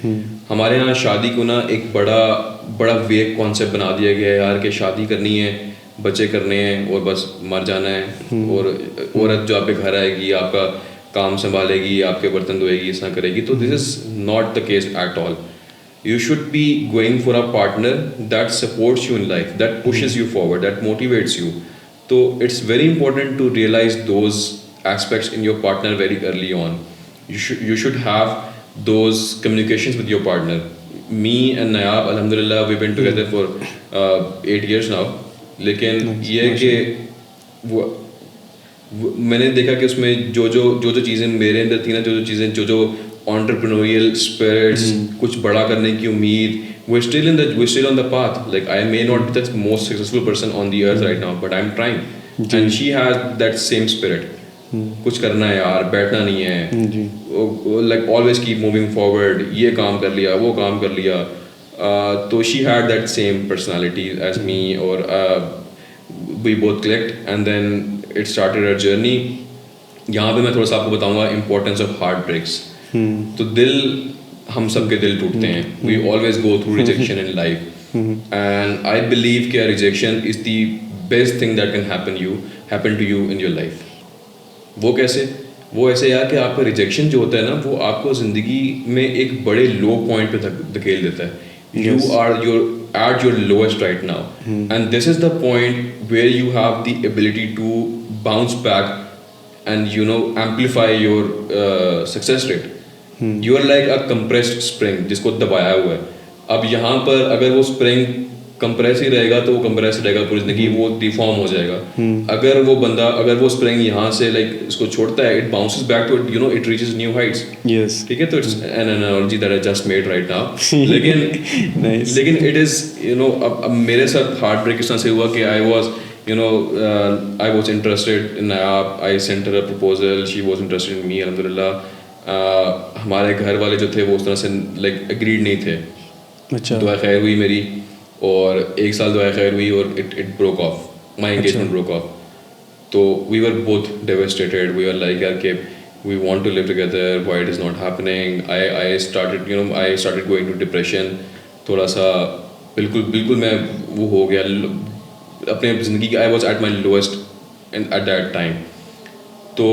ہمارے یہاں شادی کو نا ایک بڑا ویگ کانسیپٹ بنا دیا گیا ہے یار کہ شادی کرنی ہے, بچے کرنے ہیں اور بس مر جانا ہے, اور عورت جو آپ کے گھر آئے گی, آپ کا کام سنبھالے گی, آپ کے برتن دھوئے گی, اس طرح کرے گی. تو this is not the case at all. You should be going for a partner that supports you in life, that pushes you forward, that motivates you. So it's very important to realize those aspects in your partner very early on. You should have those communications with your partner. Me and Nayab, alhamdulillah, we've been together for 8 years now. لیکن یہ کہ میں نے دیکھا کہ اس میں جو چیزیں میرے اندر تھیں نا, جو چیزیں جو entrepreneurial spirits, کچھ بڑا کرنے کی امید, we're still on the path. Like I may not be the most successful person on the earth right now, but I'm trying. And she has that same spirit. کچھ کرنا ہے یار, بیٹھنا نہیں ہے, like always keep moving forward. یہ کام کر لیا, وہ کام کر لیا. تو she had that same personality as me, or we both clicked, and then it started our journey. یہاں پہ میں تھوڑا سا آپ کو بتاؤں گا importance of heartbreaks. تو دل, ہم سب کے دل ٹوٹتے ہیں. We always go through rejection in life, and I believe کہ rejection is the best thing that can happen to you in your life. وہ کیسے؟ وہ ایسے یار کہ آپ کا ریجیکشن جو ہوتا ہے نا وہ آپ کو زندگی میں ایک بڑے لو پوائنٹ پہ دھکیل دیتا ہے. You are at your lowest right now, and this is the point where you have the ability to bounce back and amplify your success rate. You are like a compressed spring جس کو دبایا ہوا ہے. اب یہاں پر اگر وہ اسپرنگ کمپریس ہی رہے گا تو وہ کمپریس رہے گا پوری زندگی, وہ ڈیفارم ہو جائے گا. اگر وہ بندہ اگر وہ اسپرنگ یہاں سے لائک اس کو چھوڑتا ہے, it bounces back to it reaches new heights. ٹھیک ہے, تو it's an analogy that I just made right now. لیکن اٹ از اب میرے ساتھ ہارٹ بریک اس طرح سے ہوا کہ آئی واز انٹرسٹیڈ ان آپ. I sent her a proposal, she was interested in me. الحمد للہ ہمارے گھر والے جو تھے وہ اس طرح سے لائک اگریڈ نہیں تھے. دعا خیر ہوئی میری, اور 1 سال دعا خیر ہوئی, اور it broke off, my engagement broke off. تو we were both devastated. We are like یار کہ we want to live together, why it is not happening. I started going to depression. تھوڑا سا بالکل میں وہ ہو گیا اپنے زندگی کی. I was at my lowest at that time. تو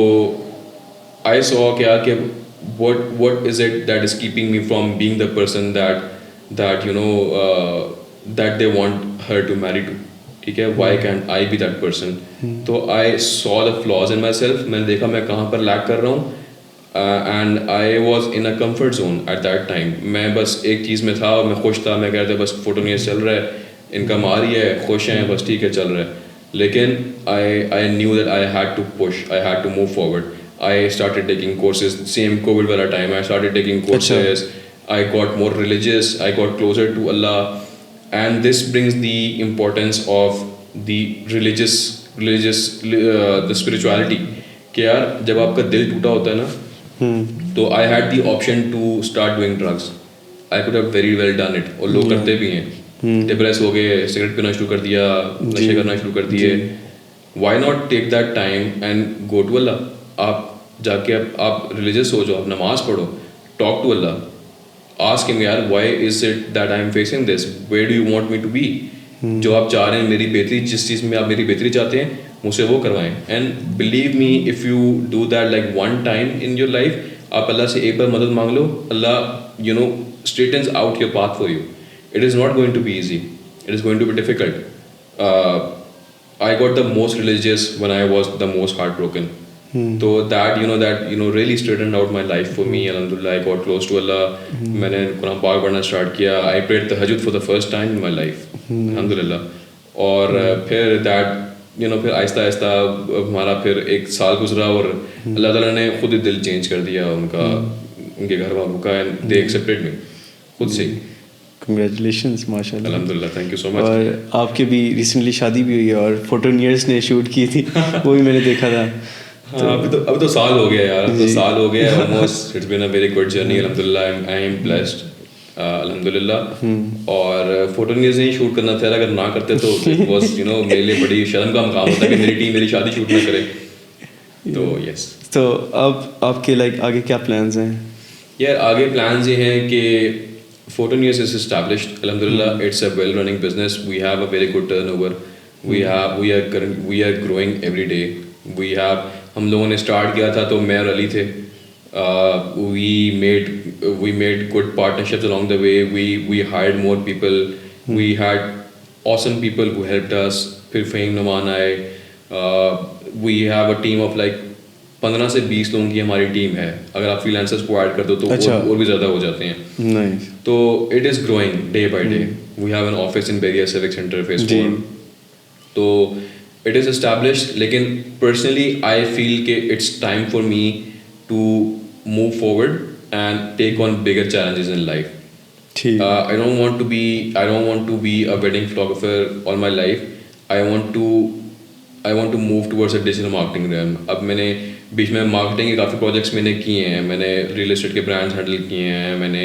آئی سو کیا کہ what is it that is keeping me from being the person that they want her to marry to. ٹھیک ہے, why can't I be that person. تو I saw the flaws in myself. میں نے دیکھا میں کہاں پر لیک کر رہا ہوں, and I was in a comfort zone at that time. میں بس ایک چیز میں تھا اور میں خوش تھا. میں کہہ رہا تھا بس فوٹو نیوز چل رہا ہے, انکم آ رہی ہے, خوش ہیں, بس ٹھیک ہے چل رہا ہے. لیکن I knew that I had to push, I had to move forward. I started taking courses, same COVID wala time, I started taking courses. I got more religious, I got closer to Allah. And this brings the importance of the religious the spirituality. کہ یار جب آپ کا دل ٹوٹا ہوتا ہے نا, تو I had the option to start doing drugs. I could have very well done it, اور لوگ کرتے بھی ہیں. ڈپریس ہو گئے, سگریٹ پینا شروع کر دیا, نشے کرنا شروع کر دیے. Why not take that time and go to Allah. آپ جا کے آپ ریلیجس ہو جاؤ, نماز پڑھو, ٹاک ٹو اللہ, آسک ہم یار why is it that I am facing this, where do you want me to be. جو آپ چاہ رہے ہیں میری بہتری, جس چیز میں آپ میری بہتری چاہتے ہیں مجھ سے وہ کروائیں. And believe me, if you do that like one time in your life, آپ اللہ سے ایک بار مدد مانگ لو, اللہ straightens out your path for you. It is not going to be easy, it is going to be difficult. I got the most religious when I was the most heartbroken. So that really straightened out my life for me. Alhamdulillah, I got close to Allah. میں نے قرآن پاک پڑھنا اسٹارٹ کیا. I prayed tahajjud for the first time in my life. Alhamdulillah. اور پھر پھر آہستہ آہستہ ہمارا پھر 1 سال گزرا, اور اللہ تعالیٰ نے خود ہی دل چینج کر دیا ان کا, ان کے گھر والوں کا, and they accepted me خود سے. کنگریچولیشنس, ماشاء اللہ, الحمد للہ, تھینک یو سو مچ. اور آپ کی بھی ریسنٹلی شادی بھی ہوئی ہے, اور فوٹونیئرس نے شوٹ کی تھی, وہ بھی میں نے دیکھا تھا. اب تو سال ہو گیا یار, اب تو سال ہو گیا almost. It's been a very good journey, الحمد للہ. آئی ایم بلیسڈ, الحمد للہ. اور فوٹونیئرس نہیں شوٹ کرنا تھا, اگر نہ کرتے تو اٹ واز میرے لیے بڑی شرم کا مقام ہوتا کہ میری ٹیم میری شادی شوٹ نہ کرے. تو یس. تو اب آپ کے لائک آگے کیا پلانز ہیں؟ یار آگے پلانز یہ ہیں کہ Photoneers is established. Alhamdulillah, it's a well-running business. We have a very good turnover. We are growing every day. ہم لوگوں نے اسٹارٹ کیا تھا تو میں اور علی تھے. We made good partnerships along the way. We hired more people. We had awesome people who helped us. پھر فہیم نعمان آئے. We have a team of like 15 سے 20 لوگوں کی ہماری ٹیم ہے. اگر آپ فری لینسرس کو ایڈ کر دو تو اور بھی زیادہ ہو جاتے ہیں. تو it is growing day by day. We have an office in Bahria civic center phase 4. تو اٹ از اسٹیبلشڈ. لیکن پرسنلی آئی فیل کہ it's time for me to move forward and take on bigger challenges in life. I don't want to be a wedding photographer all my life. I want to move towards a digital marketing realm. اب میں نے بیچ میں مارکیٹنگ کے کافی پروجیکٹس میں نے کیے ہیں. میں نے ریئل اسٹیٹ کے برانڈس ہینڈل کیے ہیں, میں نے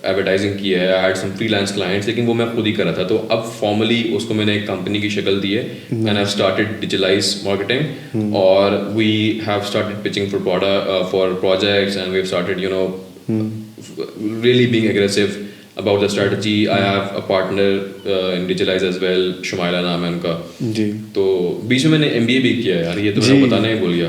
ایڈورٹائزنگ کی ہے, I had some freelance clients, لیکن وہ میں خود ہی کر رہا تھا. تو اب فارملی اس کو میں نے ایک کمپنی کی شکل دی ہے, and I have started digitalize marketing, اور we have started pitching for projects, and we have started really being aggressive about the strategy. I have a partner in Digitalize as well, Shumaila naam hai unka. جی. تو بیچ میں نے MBA بھی کیا ہے یار, یہ تو میں بتانا ہی بھول گیا.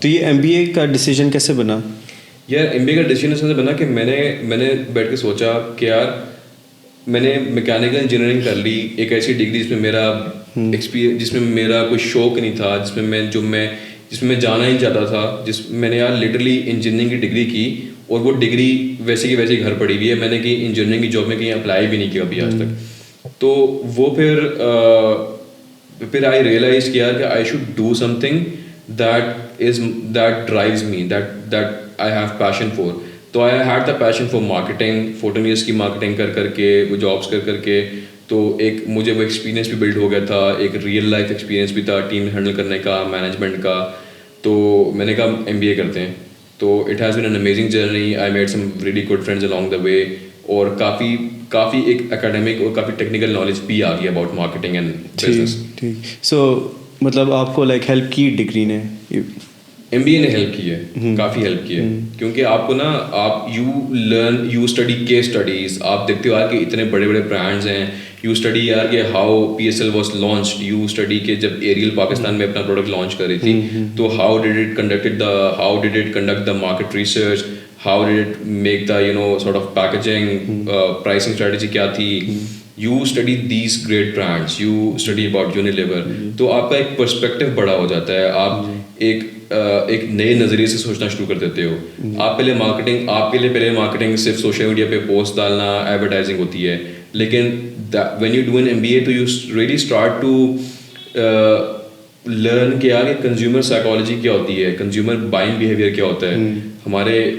تو یہ MBA کا ڈیسیجن کیسے بنا؟ یار MBA کا ڈیسیجن ایسے بنا کہ میں نے بیٹھ کے سوچا کہ یار میں نے میکینیکل انجینئرنگ کر لی, ایک ایسی ڈگری جس میں میرا ایکسپیرینس, جس میں میرا کوئی شوق نہیں تھا, جس میں میں جانا ہی چاہتا تھا, میں نے یار لٹرلی انجینئرنگ کی ڈگری کی اور وہ ڈگری ویسے کی ویسے گھر پڑی ہوئی ہے. میں نے کہیں انجینئرنگ کی جاب میں کہیں اپلائی بھی نہیں کیا ابھی آج تک. تو وہ پھر آئی ریئلائز کیا کہ I should do something that drives me, that I have passion for. تو I had the passion for marketing, 14 years کی مارکیٹنگ کر کے, وہ جابس کر کے. تو ایک مجھے وہ ایکسپیرینس بھی بلڈ ہو گیا تھا, ایک ریئل لائف ایکسپیرینس بھی تھا, ٹیم ہینڈل کرنے کا, مینجمنٹ کا. تو میں نے کہا MBA کرتے ہیں. تو it has been an amazing journey. I made some really good friends along the way, اور کافی ایک اکیڈمک اور کافی ٹیکنیکل نالج بھی آ گئی اباؤٹ مارکیٹنگ اینڈ بزنس. ٹھیک. سو مطلب آپ کو لائک ہیلپ کی ڈگری نے؟ MBA نے ہیلپ کی ہے, کافی ہیلپ کی ہے, کیونکہ آپ کو نا آپ یو اسٹڈی کیس اسٹڈیز, آپ دیکھتے ہو یار کہ اتنے بڑے بڑے برانڈز ہیں, یو اسٹڈی یار کہ how PSL was launched, you study کہ جب ایریل پاکستان میں اپنا پروڈکٹ لانچ کر رہی تھی تو how did it conduct the market research, how did it make the sort of packaging, pricing strategy کیا تھی. You study these great brands, you study about Unilever. تو آپ کا ایک پرسپیکٹو بڑا ہو جاتا ہے, آپ ایک نئے نظریے سے سوچنا شروع کر دیتے ہو. آپ کے لیے مارکیٹنگ صرف سوشل میڈیا پہ پوسٹ ڈالنا, ایڈورٹائزنگ ہوتی ہے, لیکن when you do an MBA تو you really start to learn کہ یار کنزیومر سائیکالوجی کیا ہوتی ہے, کنزیومر بائنگ بیہیویئر کیا ہوتا ہے. ہمارے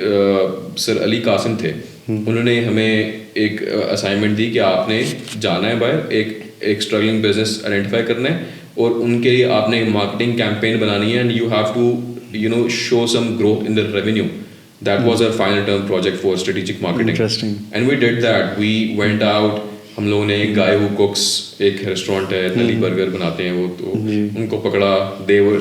سر علی قاسم تھے, انہوں نے ہمیں ایک اسائنمنٹ دی کہ آپ نے جانا ہے باہر, ایک اسٹرگلنگ بزنس آئیڈینٹیفائی کرنا ہے, اور ان کے لیے آپ نے مارکیٹنگ کیمپین بنانی ہے, and you have to show some growth in the revenue. That was our final term project for strategic marketing. Interesting. And we did that. We went out. ہم لوگوں نے گائے ہو کوکس, ایک ریسٹورینٹ ہے نلی برگر بناتے ہیں وہ, تو ان کو پکڑا. They were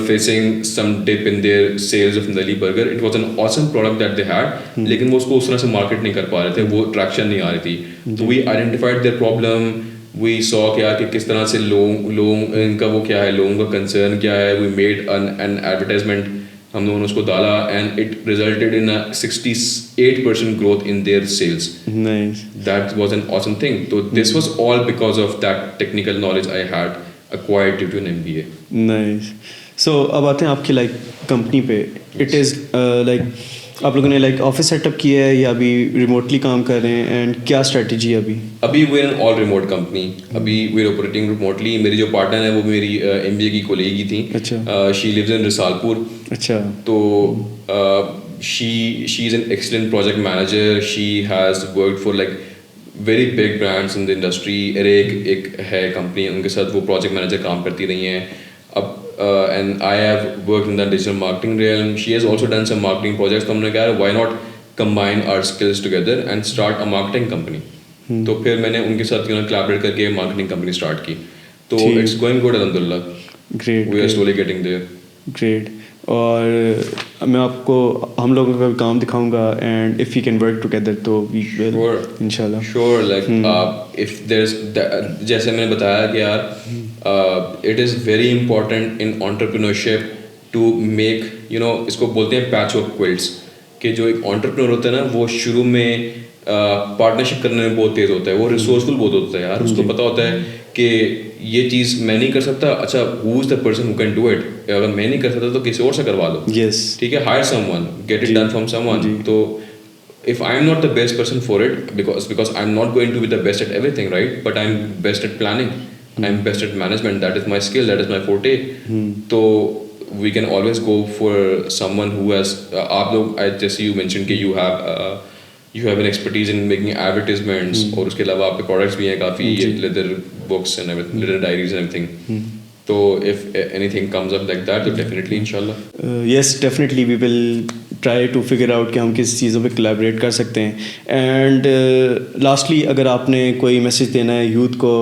facing some dip in their sales of نلی burger. It was an awesome product that they had, لیکن وہ اس کو اس طرح سے مارکیٹ نہیں کر پا رہے تھے, وہ ٹریکشن نہیں آ رہی تھی. تو we identified their problem. We saw کہ کس طرح سے لوگ ان کا وہ کیا ہے, لوگوں کا کنسرن کیا ہے. We made an advertisement, ہم لوگوں نے اس کو ڈالا, and it resulted in 68% growth in their sales. Nice. That was an awesome thing. So this was all because of that technical knowledge I had acquired due to an MBA. Nice. So اب آتے ہیں آپ کی لائک کمپنی پہ. اٹ از لائک آپ لوگوں نے لائک آفس سیٹ اپ کیا ہے یا ابھی ریموٹلی کام کر رہے ہیں, اینڈ کیا اسٹریٹجی ہے ابھی we are an all remote company, ابھی وی آر آپریٹنگ ریموٹلی. میری جو پارٹنر ہے وہ میری MBA کی کولیگ ہی تھیں. اچھا. شی لیوز ان رسالپور. اچھا. تو she is an excellent project manager. She has worked for like very big brands in the industry. ایک ہے کمپنی, ان کے ساتھ وہ پروجیکٹ مینیجر کام کرتی رہی ہیں. اب and I have worked in the digital marketing realm. She has also done some marketing projects. تو ہم نے کہا why not combine our skills together and start a marketing company. تو پھر میں نے ان کے ساتھ collaborate کر کے marketing company start کی. تو it's going good alhamdulillah. Great. We are slowly getting there. Great. اور میں آپ کو ہم لوگوں کا کام دکھاؤں گا, and if you can work together تو وی ول انشاء اللہ. Sure. Like if there is, جیسے میں نے بتایا کہ یار it is very important in entrepreneurship to make اس کو بولتے ہیں پیچ ورک کوئلٹس, کہ جو ایک انٹرپرینور ہوتا ہے نا وہ شروع میں پارٹنرشپ کرنے میں بہت تیز ہوتا ہے, وہ ریسورسفل بہت ہوتا ہے یار. اس کو پتہ ہوتا ہے کہ یہ چیز میں نہیں کر سکتا, اچھا who is the person who can do it, اگر میں نہیں کر سکتا تو کسی اور سے کروا لو. یس, ٹھیک ہے, hire someone, get it done from someone. تو if I am not the best person for it, because I am not going to be the best at everything, right, but I am best at planning, I am best at management, that is my skill, that is my forte. So we can always go for someone who has aap log, just you mentioned کہ you have an expertise in making advertisements, اور اس کے علاوہ آپ کے products بھی ہیں کافی, leather books and everything, leather diaries and everything. So if anything comes up like that, then definitely inshallah. Yes, definitely we will try to figure out کہ ہم کس چیزوں پہ collaborate کر سکتے ہیں. And lastly اگر آپ نے کوئی میسیج دینا ہے یوتھ کو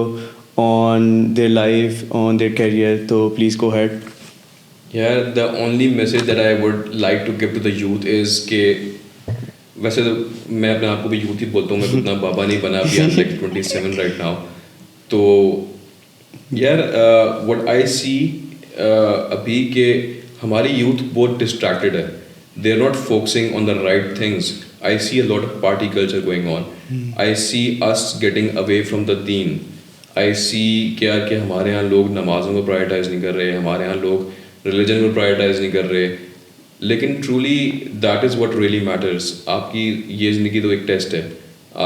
on their life, on their career, تو please go ahead. Yeah, the only message that I would like to give to the youth is کہ ویسے تو میں اپنے آپ کو بھی یوتھ ہی بولتا ہوں, میں اتنا بابا نہیں بنا, ابھی I'm like 27 right now. تو یار وٹ آئی سی ابھی کہ ہماری یوتھ بہت ڈسٹریکٹیڈ ہے. They are not focusing on the right things. I see a lot of party culture going on. I see us getting away from the دین. آئی سی کیا کہ ہمارے یہاں لوگ نمازوں کو پرائرٹائز نہیں کر رہے, ہمارے یہاں لوگ ریلیجن کو پرائرٹائز نہیں کر رہے. لیکن truly that is what really matters. آپ کی یہ زندگی تو ایک ٹیسٹ ہے,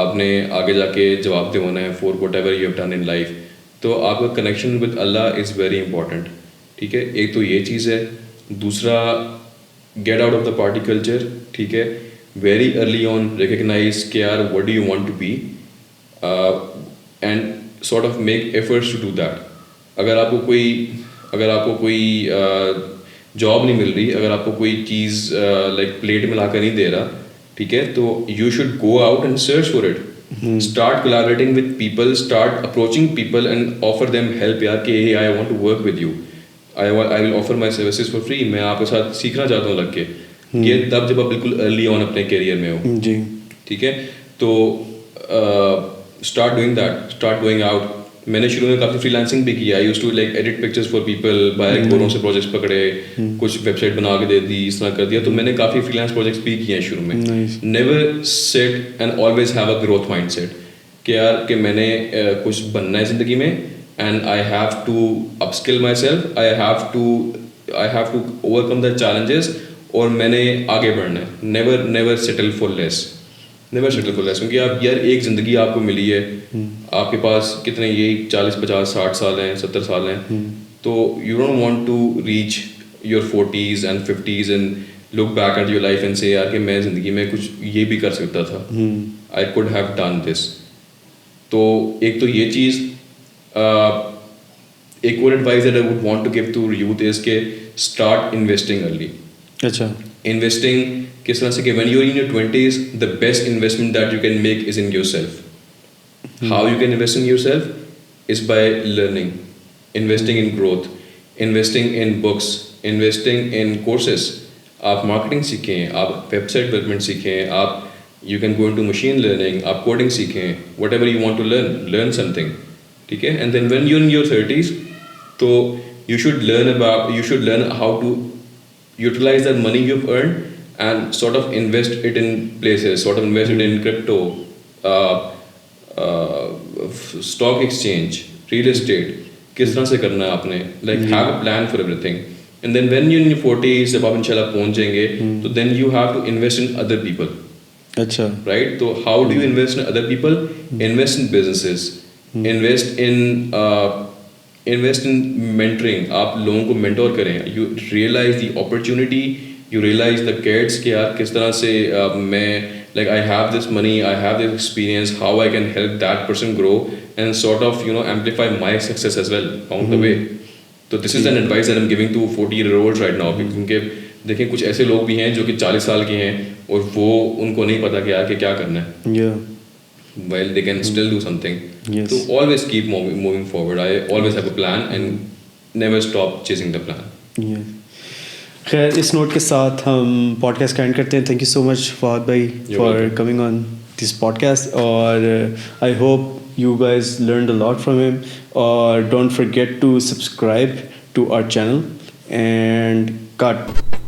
آپ نے آگے جا کے جواب دے ہونا ہے for whatever you have done in life. تو آپ کا کنیکشن ود اللہ از ویری امپورٹنٹ. ٹھیک ہے, ایک تو یہ چیز ہے. دوسرا, get out of the party culture. ٹھیک ہے, ویری ارلی آن ریکگنائز کہ یار what do you want to be and sort of make efforts to do that. اگر آپ کو کوئی جاب نہیں مل رہی, اگر آپ کو کوئی چیز لائک پلیٹ میں لا کر نہیں دے رہا, ٹھیک ہے, تو you should go out and search for it. Start collaborating with people, start approaching people and offer them help. یار کہ I want to work with you, I will offer my services for free. میں آپ کے ساتھ سیکھنا چاہتا ہوں لگ کے. یہ تب جب آپ بالکل ارلی آن اپنے کیریئر میں ہو. جی ٹھیک ہے, تو start doing that, start going out. میں نے شروع میں کافی فری لانسنگ بھی کیا. Used to like edit pictures for people, باہر گوروں سے پروجیکٹس پکڑے, کچھ ویب سائٹ بنا کے دے دی, اس طرح کر دیا. تو میں نے کافی فری لانس پروجیکٹس بھی کیے ہیں شروع میں. Never set and always have a growth mindset کہ یار کہ میں نے کچھ بننا ہے زندگی میں, and I have to upskill myself, I have to overcome the challenges, اور میں نے آگے بڑھنا ہے. Never settle for less, never settle for less. کیونکہ آپ یار ایک زندگی آپ کو ملی ہے, آپ کے پاس کتنے یہی 40 50 60 سال ہیں, 70 سال ہیں. تو you don't want to reach your 40s and 50s and look back at your life and say یار کہ میں زندگی میں کچھ یہ بھی کر سکتا تھا, I could have done this. تو ایک تو یہ چیز. ایک اور advice that I would want to give to youth is کہ اسٹارٹ انویسٹنگ ارلی. اچھا, انویسٹنگ کس طرح سے کہ when you are in your 20s the best investment that you can make is in yourself. How you can invest in yourself is by learning, investing in growth, investing in books, investing in courses. آپ مارکیٹنگ سیکھیں, آپ ویب سائٹ ڈیولپمنٹ سیکھیں, آپ you can go into machine learning, آپ کوڈنگ سیکھیں, whatever you want to learn something. ٹھیک ہے, and then when you in your 30s تو you should learn how to utilize that money you've earned and sort of invest it in places, sort of invest it in crypto, stock exchange, real estate. کس طرح سے کرنا ہے آپ نے, like have a plan for everything. And then when you're in your 40s, جب آپ انشاءاللہ پہنچ جائیں گے, تو then you have to invest in other people. اچھا, right? تو how do you invest in other people? Invest in businesses, invest in mentoring. آپ لوگوں کو مینٹور کریں. You realize the opportunity, you realize the cats کہ یار کس طرح سے میں like I have this money, I have this experience, how I can help that person grow and sort of amplify my success as well on the way. تو this is an advise that I am giving to 40-year-olds right now. کیونکہ دیکھیں کچھ ایسے لوگ بھی ہیں جو کہ 40 سال کے ہیں اور وہ ان کو نہیں پتا کہ یار کہ کیا کرنا ہے. While they can still do something. Yes. So always keep moving forward. I always have a plan and never stop chasing the plan. Yeah. خیر, اس نوٹ کے ساتھ ہم پوڈ کاسٹ کا اینڈ کرتے ہیں. Thank you so much Fahad بھائی for coming on this podcast, اور I hope you guys learned a lot from him. اور don't forget to subscribe to our channel and cut.